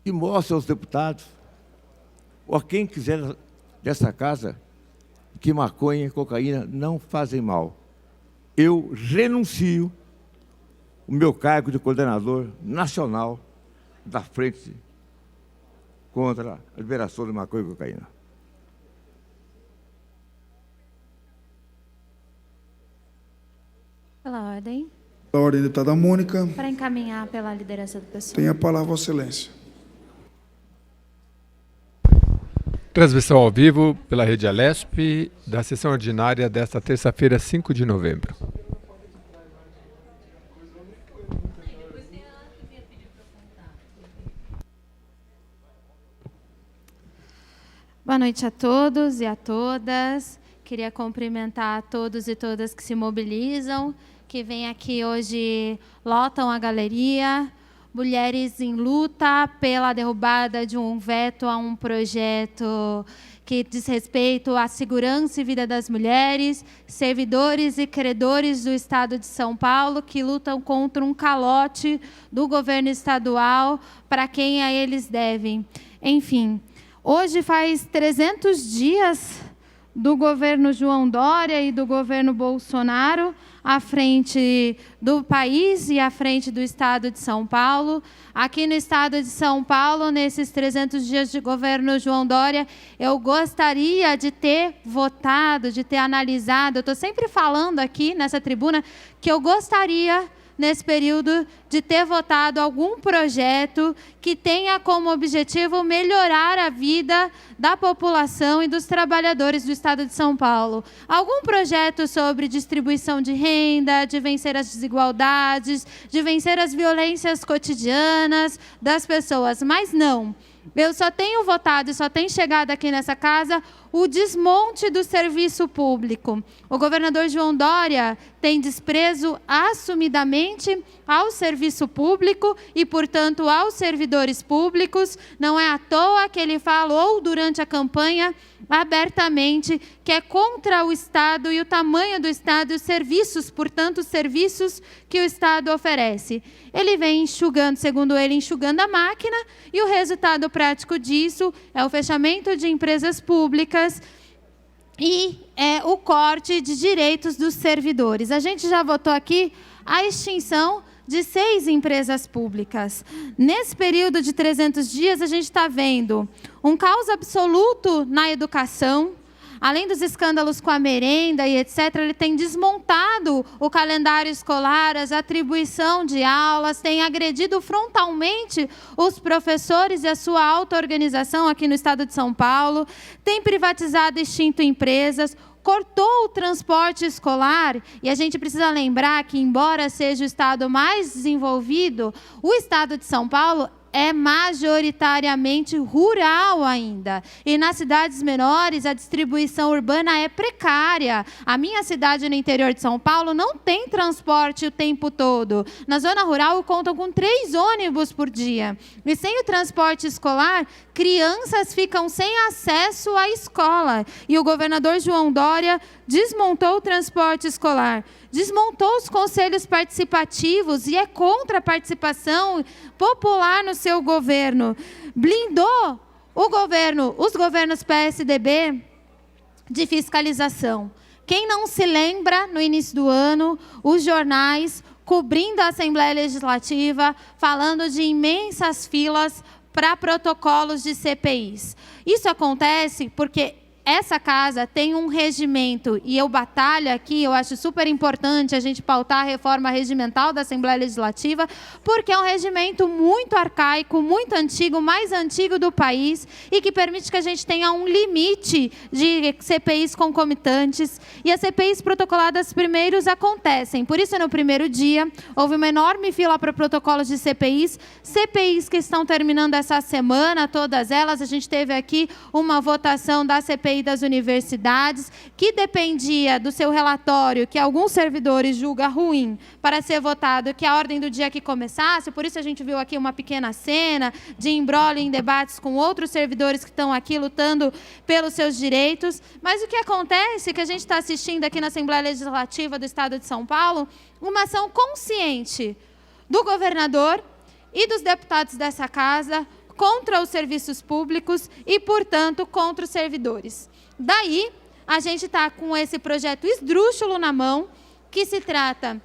e mostra aos deputados, ou a quem quiser dessa casa, que maconha e cocaína não fazem mal. Eu renuncio o meu cargo de coordenador nacional da Frente contra a liberação de maconha e cocaína. Pela ordem. Pela ordem, deputada Mônica. Para encaminhar pela liderança do pessoal. Tem a palavra, Vossa Excelência. Transmissão ao vivo pela Rede Alesp da sessão ordinária desta terça-feira, 5 de novembro. Boa noite a todos e a todas. Queria cumprimentar a todos e todas que se mobilizam, que vêm aqui hoje, lotam a galeria. Mulheres em Luta pela derrubada de um veto a um projeto que diz respeito à segurança e vida das mulheres, servidores e credores do Estado de São Paulo que lutam contra um calote do governo estadual para quem a eles devem. Enfim, hoje faz 300 dias do governo João Dória e do governo Bolsonaro à frente do país e à frente do Estado de São Paulo. Aqui no Estado de São Paulo, nesses 300 dias de governo João Dória, eu gostaria de ter votado, de ter analisado. Eu estou sempre falando aqui nessa tribuna que eu gostaria, nesse período, de ter votado algum projeto que tenha como objetivo melhorar a vida da população e dos trabalhadores do Estado de São Paulo. Algum projeto sobre distribuição de renda, de vencer as desigualdades, de vencer as violências cotidianas das pessoas, mas não. Eu só tenho votado e só tem chegado aqui nessa casa o desmonte do serviço público. O governador João Dória tem desprezo assumidamente ao serviço público e, portanto, aos servidores públicos. Não é à toa que ele falou durante a campanha abertamente que é contra o Estado e o tamanho do Estado e os serviços, portanto, os serviços que o Estado oferece. Ele vem enxugando, segundo ele, enxugando a máquina, e o resultado prático disso é o fechamento de empresas públicas e o corte de direitos dos servidores. A gente já votou aqui a extinção de 6 empresas públicas. Nesse período de 300 dias, a gente está vendo um caos absoluto na educação. Além dos escândalos com a merenda e etc., ele tem desmontado o calendário escolar, as atribuição de aulas, tem agredido frontalmente os professores e a sua auto-organização aqui no Estado de São Paulo, tem privatizado e extinto empresas, cortou o transporte escolar, e a gente precisa lembrar que, embora seja o estado mais desenvolvido, o Estado de São Paulo é majoritariamente rural ainda. E nas cidades menores, a distribuição urbana é precária. A minha cidade no interior de São Paulo não tem transporte o tempo todo. Na zona rural, contam com 3 ônibus por dia. E sem o transporte escolar, crianças ficam sem acesso à escola. E o governador João Dória desmontou o transporte escolar, desmontou os conselhos participativos e é contra a participação popular no seu governo. Blindou os governos PSDB de fiscalização. Quem não se lembra, no início do ano, os jornais cobrindo a Assembleia Legislativa, falando de imensas filas para protocolos de CPIs. Isso acontece porque essa casa tem um regimento, e eu batalho aqui, eu acho super importante a gente pautar a reforma regimental da Assembleia Legislativa, porque é um regimento muito arcaico, muito antigo, mais antigo do país, e que permite que a gente tenha um limite de CPIs concomitantes, e as CPIs protocoladas primeiros acontecem. Por isso, no primeiro dia, houve uma enorme fila para protocolos de CPIs que estão terminando essa semana, todas elas. A gente teve aqui uma votação da CPI das universidades, que dependia do seu relatório, que alguns servidores julgam ruim, para ser votado, que a ordem do dia que começasse. Por isso a gente viu aqui uma pequena cena de imbróglio em debates com outros servidores que estão aqui lutando pelos seus direitos. Mas o que acontece, que a gente está assistindo aqui na Assembleia Legislativa do Estado de São Paulo, uma ação consciente do governador e dos deputados dessa casa contra os serviços públicos e, portanto, contra os servidores. Daí, a gente está com esse projeto esdrúxulo na mão, que se trata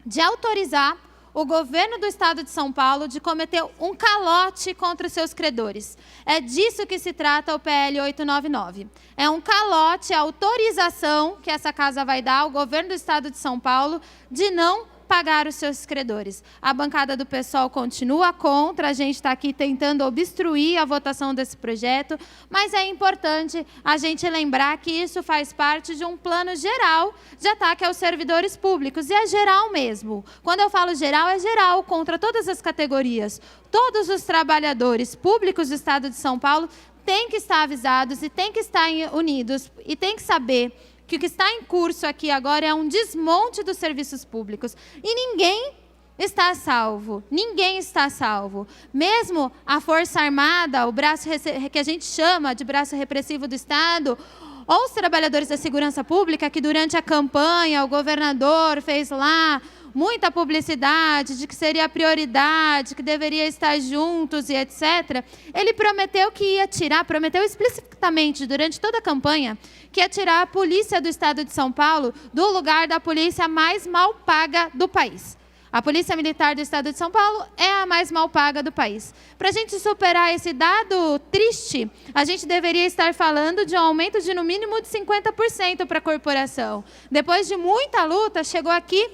de autorizar o governo do Estado de São Paulo de cometer um calote contra os seus credores. É disso que se trata o PL 899. É um calote, a autorização que essa casa vai dar ao governo do Estado de São Paulo de não pagar os seus credores. A bancada do PSOL continua contra, a gente está aqui tentando obstruir a votação desse projeto, mas é importante a gente lembrar que isso faz parte de um plano geral de ataque aos servidores públicos, e é geral mesmo. Quando eu falo geral, é geral, contra todas as categorias. Todos os trabalhadores públicos do Estado de São Paulo têm que estar avisados e têm que estar unidos e têm que saber que o que está em curso aqui agora é um desmonte dos serviços públicos. E ninguém está salvo. Ninguém está salvo. Mesmo a Força Armada, o braço que a gente chama de braço repressivo do Estado, ou os trabalhadores da segurança pública, que durante a campanha o governador fez lá muita publicidade de que seria prioridade, que deveria estar juntos e etc. Ele prometeu que ia tirar, prometeu explicitamente durante toda a campanha, que ia tirar a polícia do Estado de São Paulo do lugar da polícia mais mal paga do país. A Polícia Militar do Estado de São Paulo é a mais mal paga do país. Para a gente superar esse dado triste, a gente deveria estar falando de um aumento de no mínimo de 50% para a corporação. Depois de muita luta, chegou aqui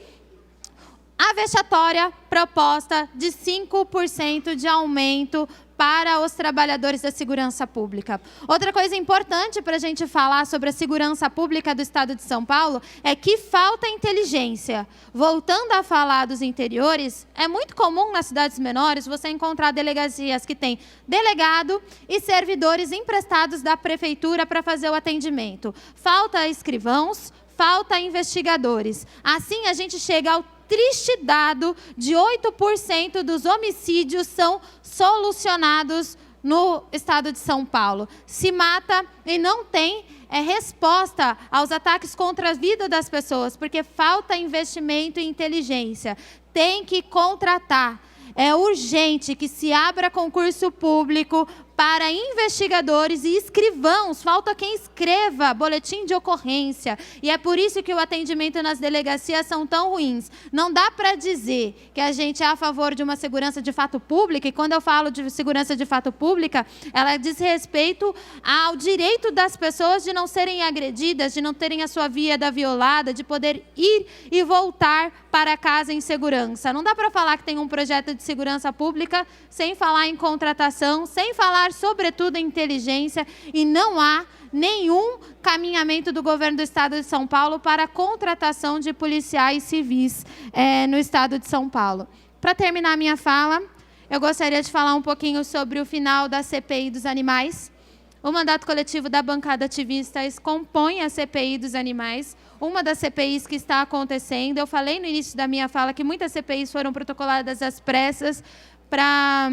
a vexatória proposta de 5% de aumento para os trabalhadores da segurança pública. Outra coisa importante para a gente falar sobre a segurança pública do Estado de São Paulo é que falta inteligência. Voltando a falar dos interiores, é muito comum nas cidades menores você encontrar delegacias que têm delegado e servidores emprestados da prefeitura para fazer o atendimento. Falta escrivãos, falta investigadores. Assim, a gente chega ao triste dado de 8% dos homicídios são solucionados no Estado de São Paulo. Se mata e não tem resposta aos ataques contra a vida das pessoas, porque falta investimento e inteligência. Tem que contratar. É urgente que se abra concurso público para investigadores e escrivãos. Falta quem escreva boletim de ocorrência. E é por isso que o atendimento nas delegacias são tão ruins. Não dá para dizer que a gente é a favor de uma segurança de fato pública, e quando eu falo de segurança de fato pública, ela diz respeito ao direito das pessoas de não serem agredidas, de não terem a sua vida violada, de poder ir e voltar para casa em segurança. Não dá para falar que tem um projeto de segurança pública sem falar em contratação, sem falar sobretudo em inteligência, e não há nenhum caminhamento do governo do Estado de São Paulo para a contratação de policiais civis no Estado de São Paulo. Para terminar a minha fala, eu gostaria de falar um pouquinho sobre o final da CPI dos animais. O mandato coletivo da bancada ativista compõe a CPI dos animais, uma das CPIs que está acontecendo. Eu falei no início da minha fala que muitas CPIs foram protocoladas às pressas para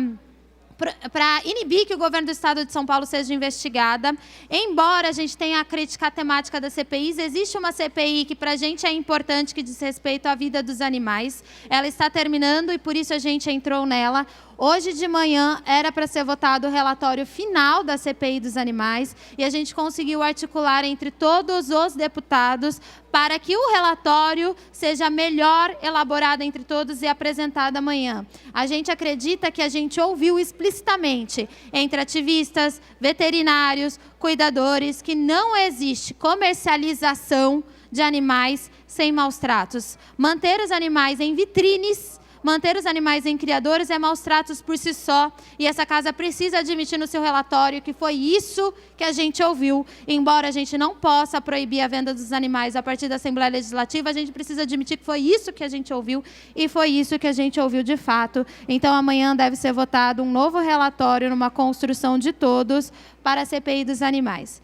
inibir que o governo do Estado de São Paulo seja investigada. Embora a gente tenha a crítica temática das CPIs, existe uma CPI que para a gente é importante, que diz respeito à vida dos animais. Ela está terminando e por isso a gente entrou nela. Hoje de manhã era para ser votado o relatório final da CPI dos animais e a gente conseguiu articular entre todos os deputados para que o relatório seja melhor elaborado entre todos e apresentado amanhã. A gente acredita que a gente ouviu explicitamente entre ativistas, veterinários, cuidadores, que não existe comercialização de animais sem maus tratos. Manter os animais em vitrines, manter os animais em criadores é maus tratos por si só, e essa casa precisa admitir no seu relatório que foi isso que a gente ouviu. Embora a gente não possa proibir a venda dos animais a partir da Assembleia Legislativa, a gente precisa admitir que foi isso que a gente ouviu, e foi isso que a gente ouviu de fato. Então amanhã deve ser votado um novo relatório numa construção de todos para a CPI dos animais.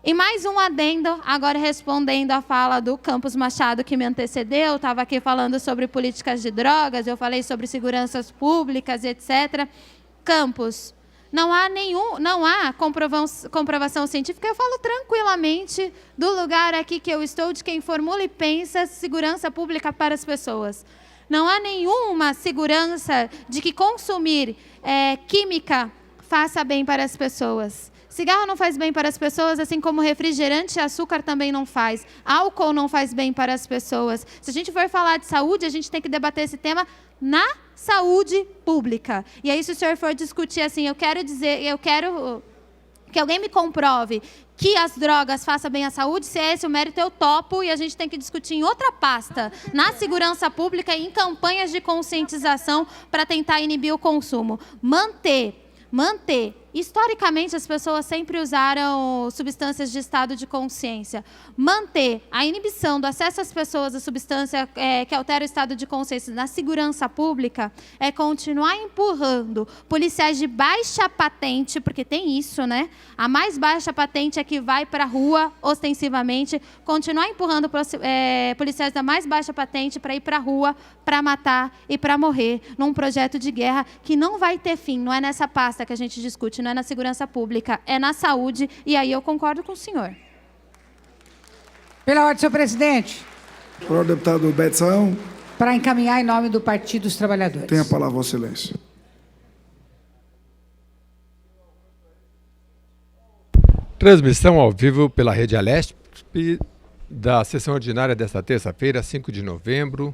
E mais um adendo, agora respondendo à fala do Campos Machado, que me antecedeu, estava aqui falando sobre políticas de drogas, eu falei sobre seguranças públicas, etc. Campos, não há comprovação científica, eu falo tranquilamente do lugar aqui que eu estou, de quem formula e pensa segurança pública para as pessoas. Não há nenhuma segurança de que consumir química faça bem para as pessoas. Cigarro não faz bem para as pessoas, assim como refrigerante e açúcar também não faz. Álcool não faz bem para as pessoas. Se a gente for falar de saúde, a gente tem que debater esse tema na saúde pública. E aí, se o senhor for discutir assim, eu quero que alguém me comprove que as drogas façam bem à saúde, se é esse o mérito, eu topo, e a gente tem que discutir em outra pasta, na segurança pública e em campanhas de conscientização para tentar inibir o consumo. Manter historicamente, as pessoas sempre usaram substâncias de estado de consciência. Manter a inibição do acesso às pessoas à substância que altera o estado de consciência na segurança pública é continuar empurrando policiais de baixa patente, porque tem isso, né? A mais baixa patente é que vai para a rua, ostensivamente, continuar empurrando policiais da mais baixa patente para ir para a rua, para matar e para morrer, num projeto de guerra que não vai ter fim. Não é nessa pasta que a gente discute, não é na segurança pública, é na saúde, e aí eu concordo com o senhor. Pela ordem, senhor presidente. Pela ordem, deputado Betsaão. Para encaminhar em nome do Partido dos Trabalhadores. Tem a palavra, Vossa Excelência. Transmissão ao vivo pela Rede Alesp da sessão ordinária desta terça-feira, 5 de novembro.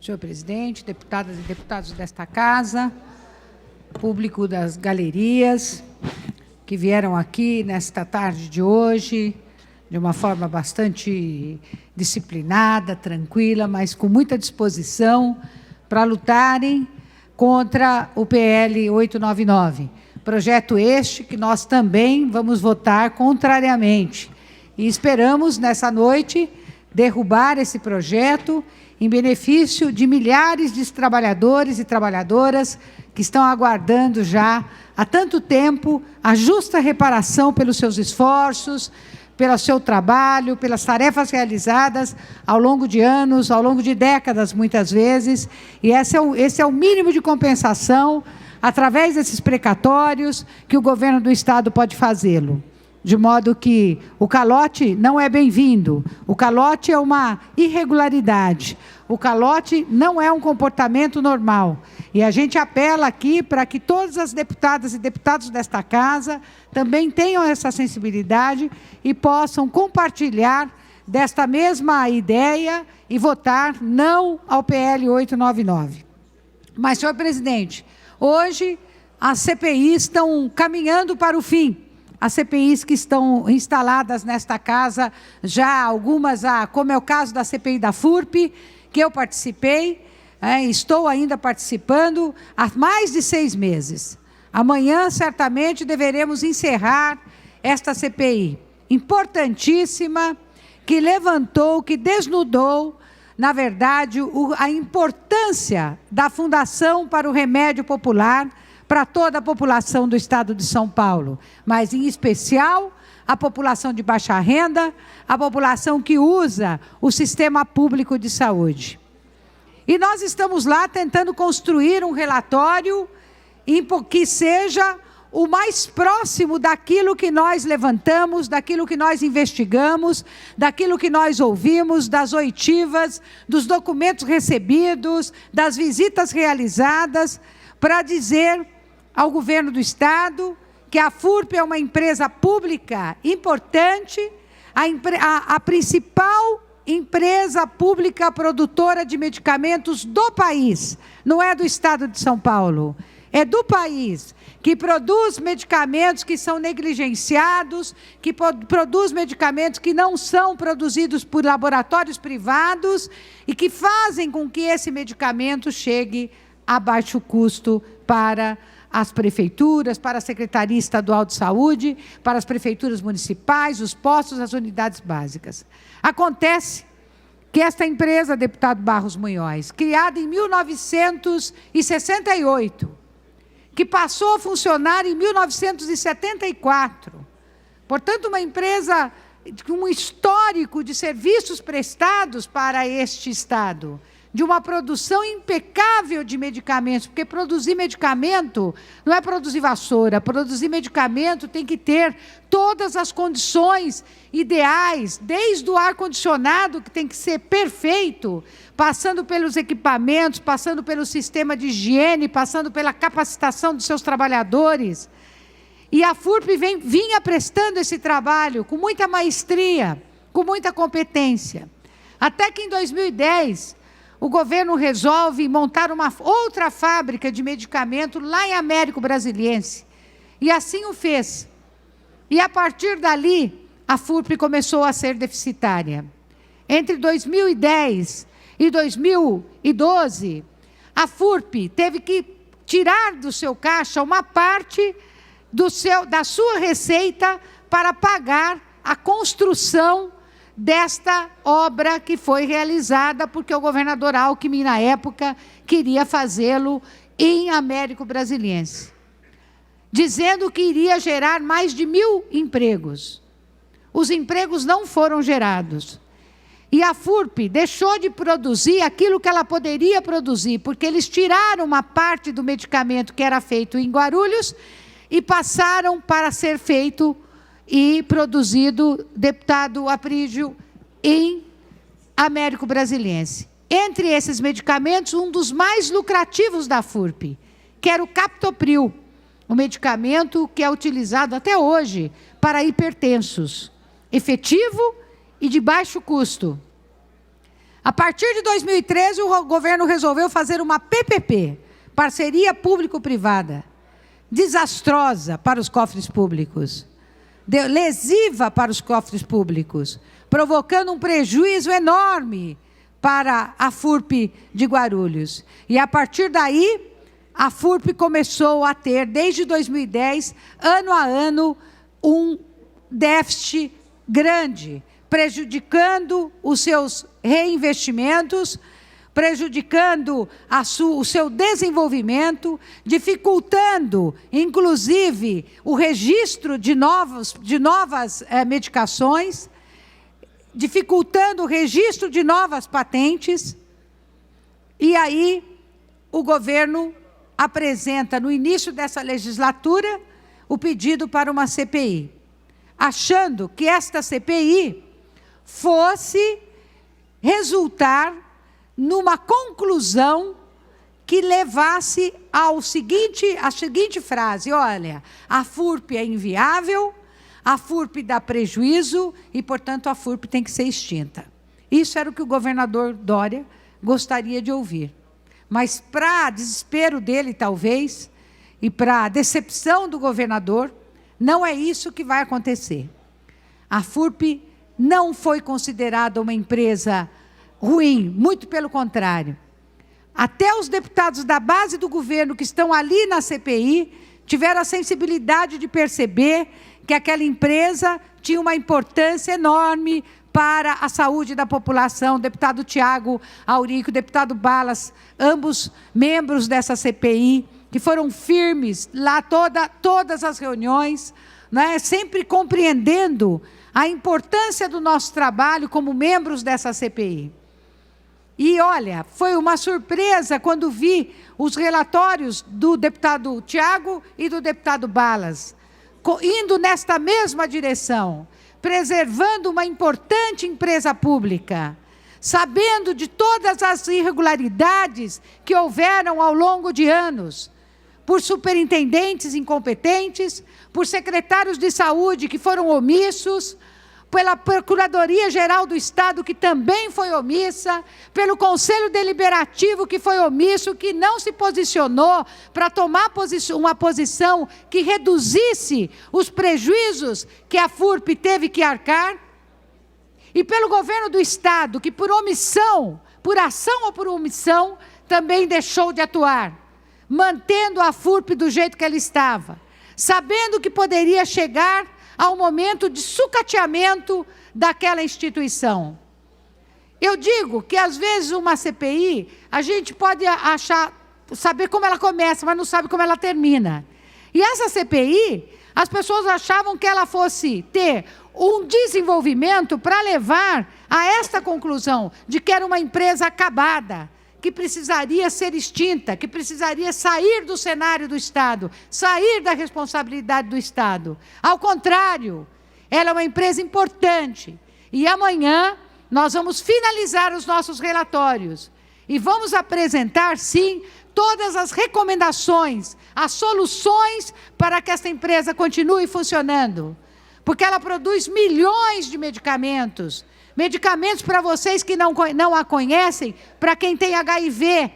Senhor presidente, deputadas e deputados desta casa, público das galerias, que vieram aqui nesta tarde de hoje, de uma forma bastante disciplinada, tranquila, mas com muita disposição para lutarem contra o PL 899. Projeto este que nós também vamos votar contrariamente. E esperamos, nessa noite, derrubar esse projeto em benefício de milhares de trabalhadores e trabalhadoras que estão aguardando já há tanto tempo a justa reparação pelos seus esforços, pelo seu trabalho, pelas tarefas realizadas ao longo de anos, ao longo de décadas, muitas vezes. E esse é o mínimo de compensação, através desses precatórios, que o governo do Estado pode fazê-lo. De modo que o calote não é bem-vindo, o calote é uma irregularidade, o calote não é um comportamento normal. E a gente apela aqui para que todas as deputadas e deputados desta casa também tenham essa sensibilidade e possam compartilhar desta mesma ideia e votar não ao PL 899. Mas, senhor presidente, hoje as CPIs estão caminhando para o fim. As CPIs que estão instaladas nesta casa, já algumas, como é o caso da CPI da FURP, que eu participei, estou ainda participando há mais de 6 meses. Amanhã, certamente, deveremos encerrar esta CPI, importantíssima, que levantou, que desnudou, na verdade, a importância da Fundação para o Remédio Popular para toda a população do Estado de São Paulo, mas, em especial, a população de baixa renda, a população que usa o sistema público de saúde. E nós estamos lá tentando construir um relatório que seja o mais próximo daquilo que nós levantamos, daquilo que nós investigamos, daquilo que nós ouvimos, das oitivas, dos documentos recebidos, das visitas realizadas, para dizer ao governo do Estado que a FURP é uma empresa pública importante, a principal empresa pública produtora de medicamentos do país, não é do Estado de São Paulo, é do país, que produz medicamentos que são negligenciados, que produz medicamentos que não são produzidos por laboratórios privados e que fazem com que esse medicamento chegue a baixo custo para as prefeituras, para a Secretaria Estadual de Saúde, para as prefeituras municipais, os postos, as unidades básicas. Acontece que esta empresa, deputado Barros Munhoz, criada em 1968, que passou a funcionar em 1974, portanto, uma empresa com um histórico de serviços prestados para este Estado, de uma produção impecável de medicamentos, porque produzir medicamento não é produzir vassoura, produzir medicamento tem que ter todas as condições ideais, desde o ar-condicionado, que tem que ser perfeito, passando pelos equipamentos, passando pelo sistema de higiene, passando pela capacitação dos seus trabalhadores. E a FURP vinha prestando esse trabalho com muita maestria, com muita competência. Até que em 2010... o governo resolve montar uma outra fábrica de medicamento lá em Américo Brasiliense. E assim o fez. E a partir dali, a FURP começou a ser deficitária. Entre 2010 e 2012, a FURP tirar do seu caixa uma parte da sua receita para pagar a construção desta obra que foi realizada, porque o governador Alckmin, na época, queria fazê-lo em Américo Brasiliense, dizendo que iria gerar mais de 1.000 empregos. Os empregos não foram gerados. E a FURP deixou de produzir aquilo que ela poderia produzir, porque eles tiraram uma parte do medicamento que era feito em Guarulhos e passaram para ser feito e produzido, deputado Aprígio, em Américo Brasiliense. Entre esses medicamentos, um dos mais lucrativos da FURP, que era o Captopril, um medicamento que é utilizado até hoje para hipertensos, efetivo e de baixo custo. A partir de 2013, o governo resolveu fazer uma PPP, parceria público-privada, desastrosa para os cofres públicos, lesiva para os cofres públicos, provocando um prejuízo enorme para a FURP de Guarulhos. E, a partir daí, a FURP começou a ter, desde 2010, ano a ano, um déficit grande, prejudicando os seus reinvestimentos, prejudicando o seu desenvolvimento, dificultando, inclusive, o registro de novas medicações, dificultando o registro de novas patentes. E aí, o governo apresenta, no início dessa legislatura, o pedido para uma CPI, achando que esta CPI fosse resultar numa conclusão que levasse à seguinte frase: olha, a FURP é inviável, a FURP dá prejuízo e, portanto, a FURP tem que ser extinta. Isso era o que o governador Dória gostaria de ouvir. Mas, para desespero dele, talvez, e para decepção do governador, não é isso que vai acontecer. A FURP não foi considerada uma empresa ruim, muito pelo contrário. Até os deputados da base do governo que estão ali na CPI tiveram a sensibilidade de perceber que aquela empresa tinha uma importância enorme para a saúde da população. O deputado Tiago Aurico, o deputado Balas, ambos membros dessa CPI, que foram firmes lá todas as reuniões, né, sempre compreendendo a importância do nosso trabalho como membros dessa CPI. E, olha, foi uma surpresa quando vi os relatórios do deputado Tiago e do deputado Balas, indo nesta mesma direção, preservando uma importante empresa pública, sabendo de todas as irregularidades que houveram ao longo de anos, por superintendentes incompetentes, por secretários de saúde que foram omissos, pela Procuradoria-Geral do Estado, que também foi omissa, pelo Conselho Deliberativo, que foi omisso, que não se posicionou para tomar uma posição que reduzisse os prejuízos que a FURP teve que arcar, e pelo governo do Estado, que por omissão, por ação ou por omissão, também deixou de atuar, mantendo a FURP do jeito que ela estava, sabendo que poderia chegar ao momento de sucateamento daquela instituição. Eu digo que, às vezes, uma CPI, a gente pode saber como ela começa, mas não sabe como ela termina. E essa CPI, as pessoas achavam que ela fosse ter um desenvolvimento para levar a esta conclusão, de que era uma empresa acabada, que precisaria ser extinta, que precisaria sair do cenário do Estado, sair da responsabilidade do Estado. Ao contrário, ela é uma empresa importante. E amanhã nós vamos finalizar os nossos relatórios e vamos apresentar, sim, todas as recomendações, as soluções para que esta empresa continue funcionando. Porque ela produz milhões de medicamentos, medicamentos para vocês que não a conhecem, para quem tem HIV,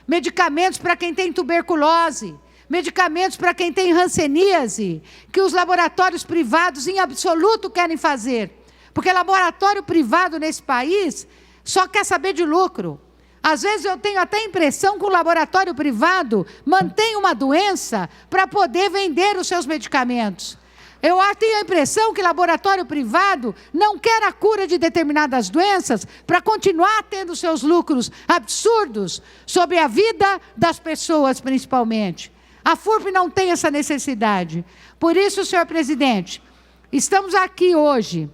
medicamentos para quem tem tuberculose, medicamentos para quem tem hanseníase, que os laboratórios privados em absoluto querem fazer. Porque laboratório privado nesse país só quer saber de lucro. Às vezes eu tenho até a impressão que o laboratório privado mantém uma doença para poder vender os seus medicamentos. Eu tenho a impressão que o laboratório privado não quer a cura de determinadas doenças para continuar tendo seus lucros absurdos sobre a vida das pessoas, principalmente. A FURP não tem essa necessidade. Por isso, senhor presidente, estamos aqui hoje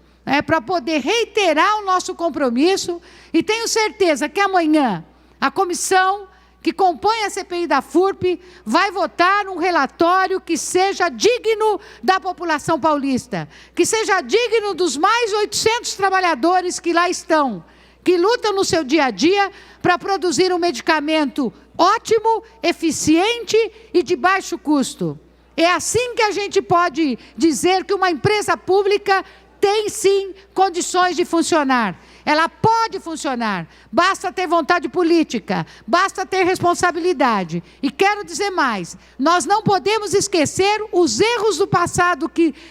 para poder reiterar o nosso compromisso e tenho certeza que amanhã a comissão que compõe a CPI da FURP vai votar um relatório que seja digno da população paulista, que seja digno dos mais 800 trabalhadores que lá estão, que lutam no seu dia a dia para produzir um medicamento ótimo, eficiente e de baixo custo. É assim que a gente pode dizer que uma empresa pública tem sim condições de funcionar. Ela pode funcionar, basta ter vontade política, basta ter responsabilidade. E quero dizer mais, nós não podemos esquecer os erros do passado,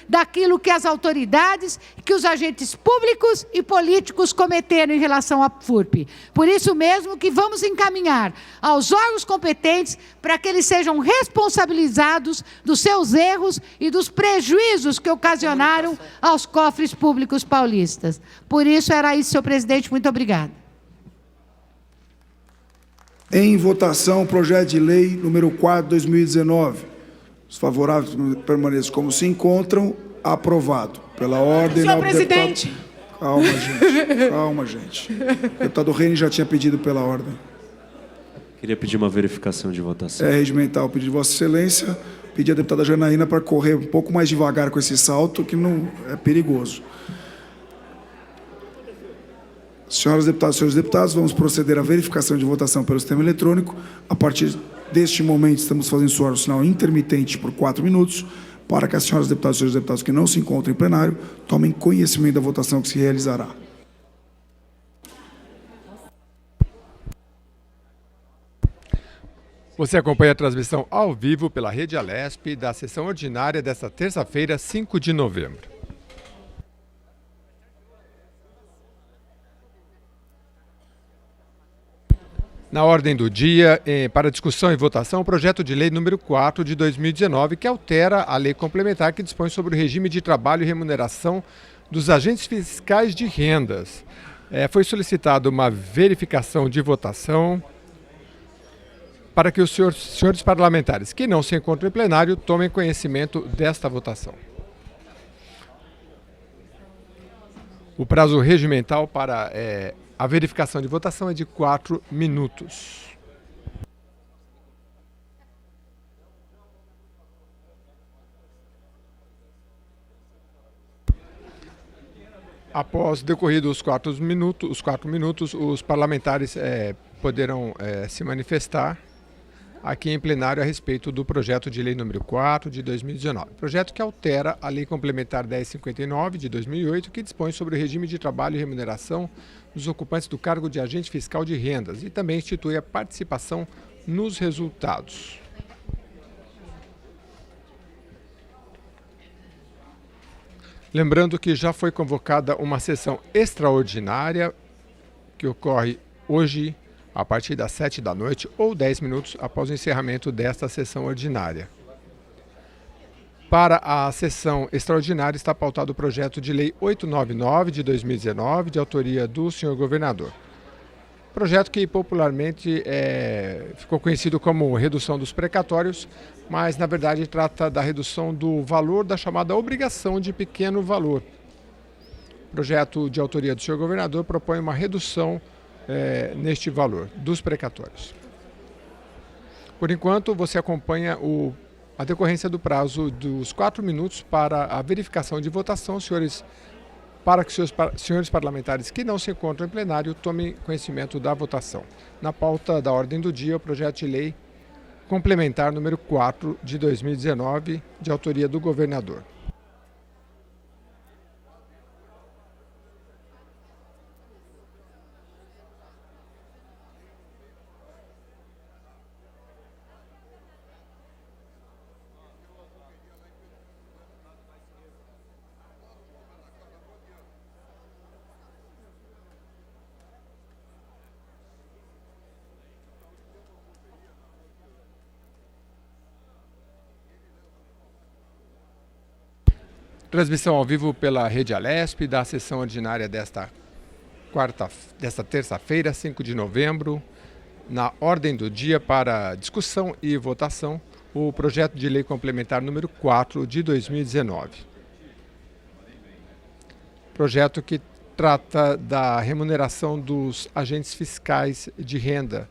daquilo que as autoridades, que os agentes públicos e políticos cometeram em relação à FURP. Por isso mesmo que vamos encaminhar aos órgãos competentes para que eles sejam responsabilizados dos seus erros e dos prejuízos que ocasionaram aos cofres públicos paulistas. Por isso era isso, senhor presidente, muito obrigada. Em votação, projeto de lei número 4 de 2019. Os favoráveis permaneçam como se encontram. Aprovado. Pela ordem... Senhor presidente. Deputado... Calma, gente. Calma, gente. O deputado Reni já tinha pedido pela ordem. Queria pedir uma verificação de votação. É regimental o pedido de Vossa Excelência. Pedir à deputada Janaína para correr um pouco mais devagar com esse salto, que não é perigoso. Senhoras deputadas e senhores deputados, vamos proceder à verificação de votação pelo sistema eletrônico. A partir deste momento, estamos fazendo soar o sinal intermitente por 4 minutos, para que as senhoras deputadas e senhores deputados que não se encontram em plenário tomem conhecimento da votação que se realizará. Você acompanha a transmissão ao vivo pela Rede Alesp da sessão ordinária desta terça-feira, 5 de novembro. Na ordem do dia, para discussão e votação, o projeto de lei número 4 de 2019, que altera a lei complementar que dispõe sobre o regime de trabalho e remuneração dos agentes fiscais de rendas. Foi solicitada uma verificação de votação para que os senhores parlamentares que não se encontram em plenário tomem conhecimento desta votação. O prazo regimental para a verificação de votação é de 4 minutos. Após decorridos os 4 minutos, os parlamentares poderão se manifestar aqui em plenário a respeito do projeto de lei número 4 de 2019. Projeto que altera a Lei Complementar 1059 de 2008, que dispõe sobre o regime de trabalho e remuneração dos ocupantes do cargo de agente fiscal de rendas e também institui a participação nos resultados. Lembrando que já foi convocada uma sessão extraordinária que ocorre hoje a partir das 7 da noite ou 10 minutos após o encerramento desta sessão ordinária. Para a sessão extraordinária está pautado o projeto de lei 899 de 2019, de autoria do senhor governador. Projeto que popularmente ficou conhecido como redução dos precatórios, mas na verdade trata da redução do valor da chamada obrigação de pequeno valor. O projeto de autoria do senhor governador propõe uma redução neste valor dos precatórios. Por enquanto, você acompanha a decorrência do prazo dos 4 minutos para a verificação de votação, para que os senhores parlamentares que não se encontram em plenário tomem conhecimento da votação. Na pauta da ordem do dia, o projeto de lei complementar número 4 de 2019, de autoria do governador. Transmissão ao vivo pela Rede Alesp da sessão ordinária desta terça-feira, 5 de novembro. Na ordem do dia para discussão e votação, o projeto de lei complementar número 4 de 2019. Projeto que trata da remuneração dos agentes fiscais de renda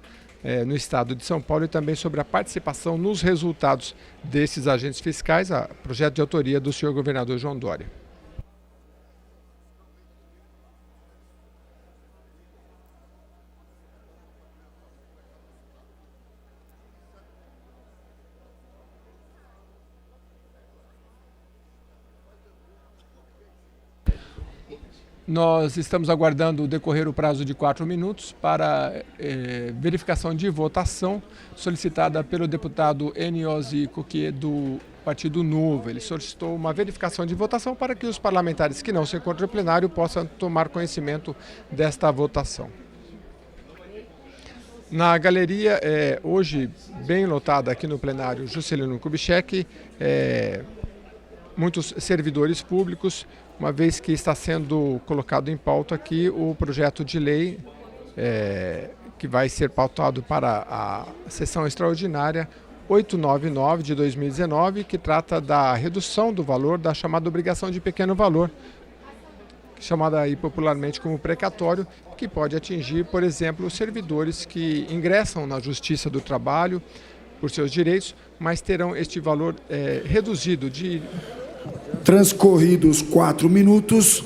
no estado de São Paulo e também sobre a participação nos resultados desses agentes fiscais, projeto de autoria do senhor governador João Dória. Nós estamos aguardando decorrer o prazo de 4 minutos para verificação de votação solicitada pelo deputado Eniosi Coquier do Partido Novo. Ele solicitou uma verificação de votação para que os parlamentares que não se encontram no plenário possam tomar conhecimento desta votação. Na galeria, hoje bem lotada aqui no plenário, Juscelino Kubitschek, muitos servidores públicos, uma vez que está sendo colocado em pauta aqui o projeto de lei que vai ser pautado para a sessão extraordinária 899 de 2019, que trata da redução do valor da chamada obrigação de pequeno valor, chamada aí popularmente como precatório, que pode atingir, por exemplo, os servidores que ingressam na Justiça do Trabalho por seus direitos, mas terão este valor reduzido de... Transcorridos 4 minutos,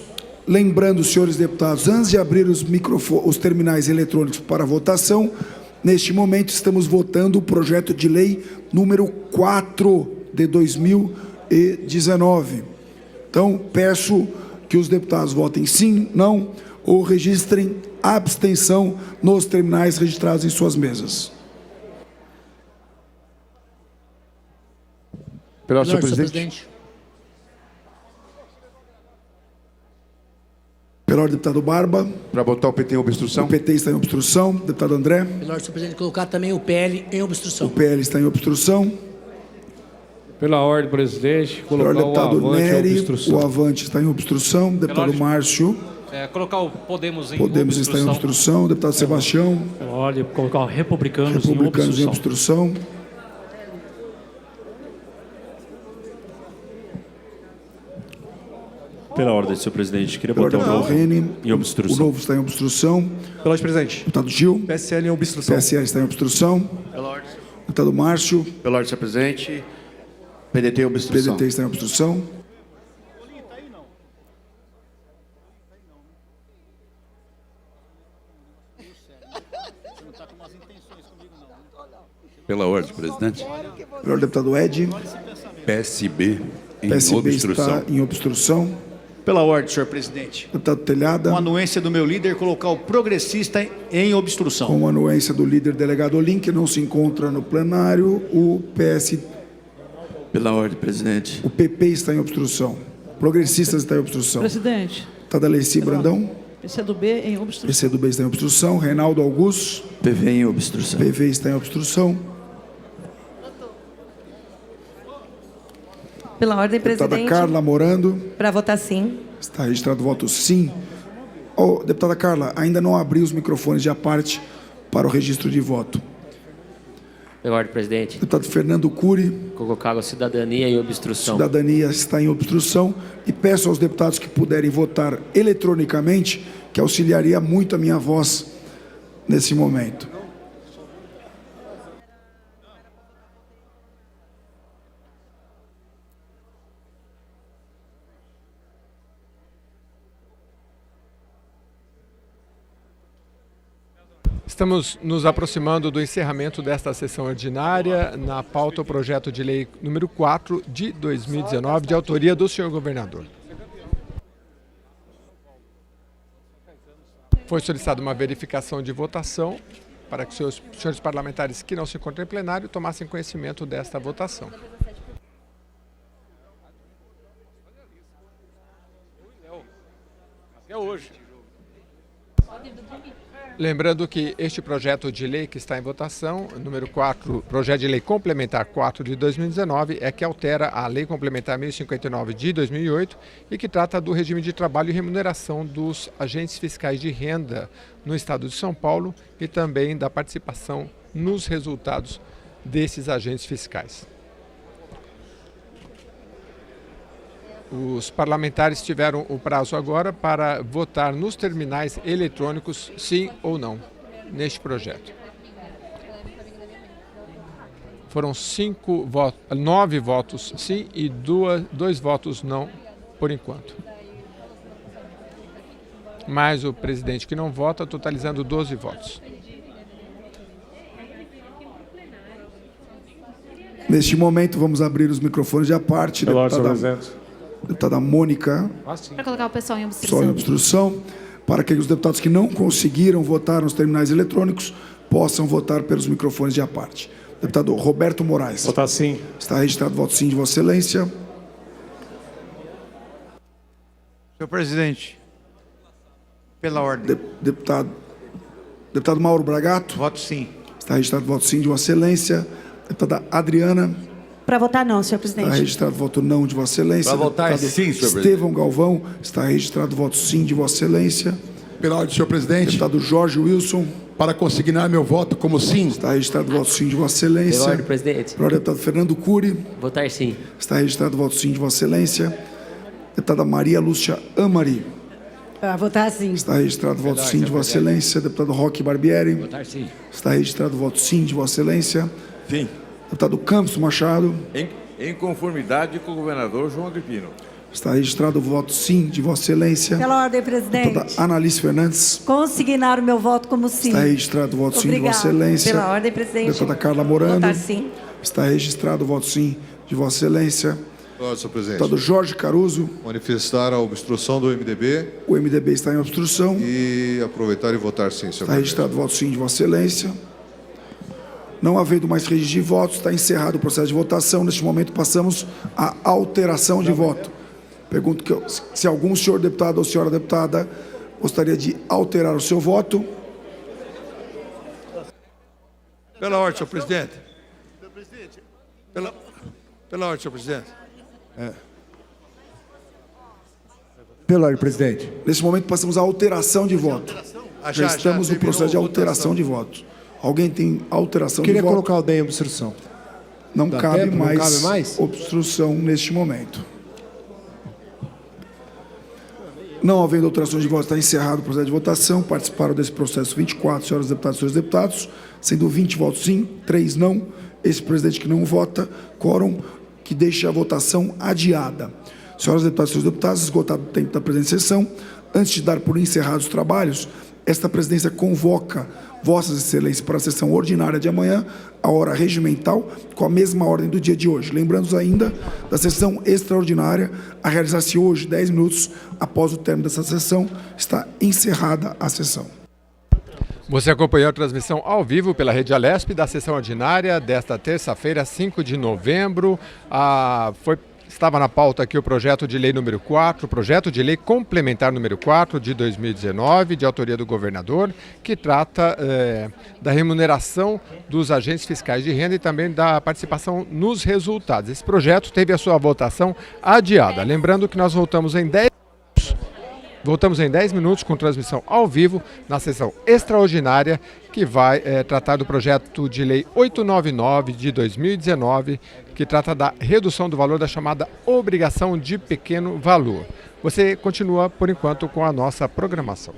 lembrando, senhores deputados, antes de abrir os terminais eletrônicos para votação, neste momento estamos votando o projeto de lei número 4 de 2019. Então, peço que os deputados votem sim, não, ou registrem abstenção nos terminais registrados em suas mesas. Pela ordem, senhor presidente. Pela ordem, deputado Barba. Para votar o PT em obstrução. O PT está em obstrução. Deputado André. Pela ordem, senhor presidente, colocar também o PL em obstrução. O PL está em obstrução. Pela ordem, presidente, colocar o deputado Avante Nery, em obstrução. o Avante está em obstrução. Deputado Márcio. Colocar o Podemos em Podemos está em obstrução. Deputado Sebastião. Pela ordem, colocar o Republicanos em obstrução. Pela ordem, senhor presidente, queria Pela botar o novo Rene, em obstrução. O novo está em obstrução. Pela ordem, presidente. Deputado Gil. PSL em obstrução. PSL está em obstrução. Pela ordem. Deputado Márcio. Pela ordem, senhor presidente. PDT em obstrução. PDT está em obstrução. Pela ordem, presidente. Pela ordem, deputado Ed. PSB em PSB obstrução. está em obstrução. Pela ordem, senhor presidente. Deputado Telhada. Com a anuência do meu líder, colocar o progressista em obstrução. Com a anuência do líder delegado Olim, que não se encontra no plenário, o PS... Pela ordem, presidente. O PP está em obstrução. Progressistas está em obstrução. Presidente. Deputada Alessi Brandão. PCdoB em obstrução. PCdoB está em obstrução. Reinaldo Augusto. PV em obstrução. PV está em obstrução. Pela ordem, presidente. Deputada Carla Morando. Para votar sim. Está registrado o voto sim. Oh, deputada Carla, ainda não abri os microfones de à parte para o registro de voto. Pela ordem, presidente. Deputado Fernando Cury. Colocar a cidadania em obstrução. Cidadania está em obstrução. E peço aos deputados que puderem votar eletronicamente, que auxiliaria muito a minha voz nesse momento. Estamos nos aproximando do encerramento desta sessão ordinária. Na pauta, o projeto de lei número 4 de 2019, de autoria do senhor governador. Foi solicitada uma verificação de votação para que os senhores parlamentares que não se encontram em plenário tomassem conhecimento desta votação. Até hoje. Lembrando que este projeto de lei que está em votação, número 4, projeto de lei complementar 4 de 2019, é que altera a lei complementar 1059 de 2008 e que trata do regime de trabalho e remuneração dos agentes fiscais de renda no estado de São Paulo e também da participação nos resultados desses agentes fiscais. Os parlamentares tiveram o prazo agora para votar nos terminais eletrônicos sim ou não neste projeto. Foram 9 votos sim e 2 votos não por enquanto. Mais o presidente que não vota, totalizando 12 votos. Neste momento, vamos abrir os microfones de à parte. Deputada Mônica. Para colocar o pessoal em obstrução. Pessoal em obstrução, para que os deputados que não conseguiram votar nos terminais eletrônicos possam votar pelos microfones de à parte. Deputado Roberto Moraes. Votar sim. Está registrado o voto sim de Vossa Excelência. Senhor presidente, pela ordem. Deputado Mauro Bragato. Voto sim. Está registrado o voto sim de Vossa Excelência. Deputada Adriana. Para votar não, senhor presidente. Está registrado o voto não de Vossa Excelência. Para votar sim, senhor presidente. Estevão Galvão. Está registrado o voto sim de Vossa Excelência. Pela ordem, senhor presidente. Deputado Jorge Wilson. Para consignar meu voto como sim. Está registrado o voto sim de Vossa Excelência. Pela ordem, presidente. Pela ordem, deputado Fernando Cury. Votar sim. Está registrado o voto sim de Vossa Excelência. Deputada Maria Lúcia Amari. Para votar sim. Está registrado o voto sim de Vossa Excelência. Deputado Roque Barbieri. Votar sim. Está registrado o voto sim de Vossa Excelência. Sim. Deputado Campos Machado. Em conformidade com o governador João Agripino. Está registrado o voto sim de Vossa Excelência. Pela ordem, presidente. Deputada Analice Fernandes. Consignar o meu voto como sim. Está registrado o voto sim de Vossa Excelência. Pela ordem, presidente. Deputada Carla Morando. Votar sim. Está registrado o voto sim de Vossa Excelência. Senhor presidente. Deputado Jorge Caruso. Manifestar a obstrução do MDB. O MDB está em obstrução. E aproveitar e votar sim, senhor presidente. Está registrado o voto sim de Vossa Excelência. Não havendo mais registro de votos, está encerrado o processo de votação. Neste momento, passamos à alteração de voto. Pergunto se algum senhor deputado ou senhora deputada gostaria de alterar o seu voto. Pela ordem, senhor presidente. Pela ordem, senhor presidente. Pela ordem, presidente. Neste momento, passamos à alteração de voto. Já estamos no processo de alteração de votos. Alguém tem alteração de voto? Queria colocar o DEM em obstrução. Não cabe mais obstrução neste momento. Não havendo alterações de voto, está encerrado o processo de votação. Participaram desse processo 24 senhoras deputadas e senhores deputados, sendo 20 votos sim, 3 não. Esse presidente que não vota, quórum que deixa a votação adiada. Senhoras deputadas e senhores deputados, esgotado o tempo da presente sessão, antes de dar por encerrados os trabalhos, esta presidência convoca Vossas Excelências para a sessão ordinária de amanhã, a hora regimental, com a mesma ordem do dia de hoje. Lembrando ainda da sessão extraordinária, a realizar-se hoje, 10 minutos após o término dessa sessão, está encerrada a sessão. Você acompanhou a transmissão ao vivo pela Rede Alesp da sessão ordinária desta terça-feira, 5 de novembro. Estava na pauta aqui o projeto de lei número 4, projeto de lei complementar número 4 de 2019, de autoria do governador, que trata da remuneração dos agentes fiscais de renda e também da participação nos resultados. Esse projeto teve a sua votação adiada. Lembrando que nós voltamos em 10 minutos com transmissão ao vivo na sessão extraordinária que vai tratar do projeto de lei 899 de 2019, que trata da redução do valor da chamada obrigação de pequeno valor. Você continua, por enquanto, com a nossa programação.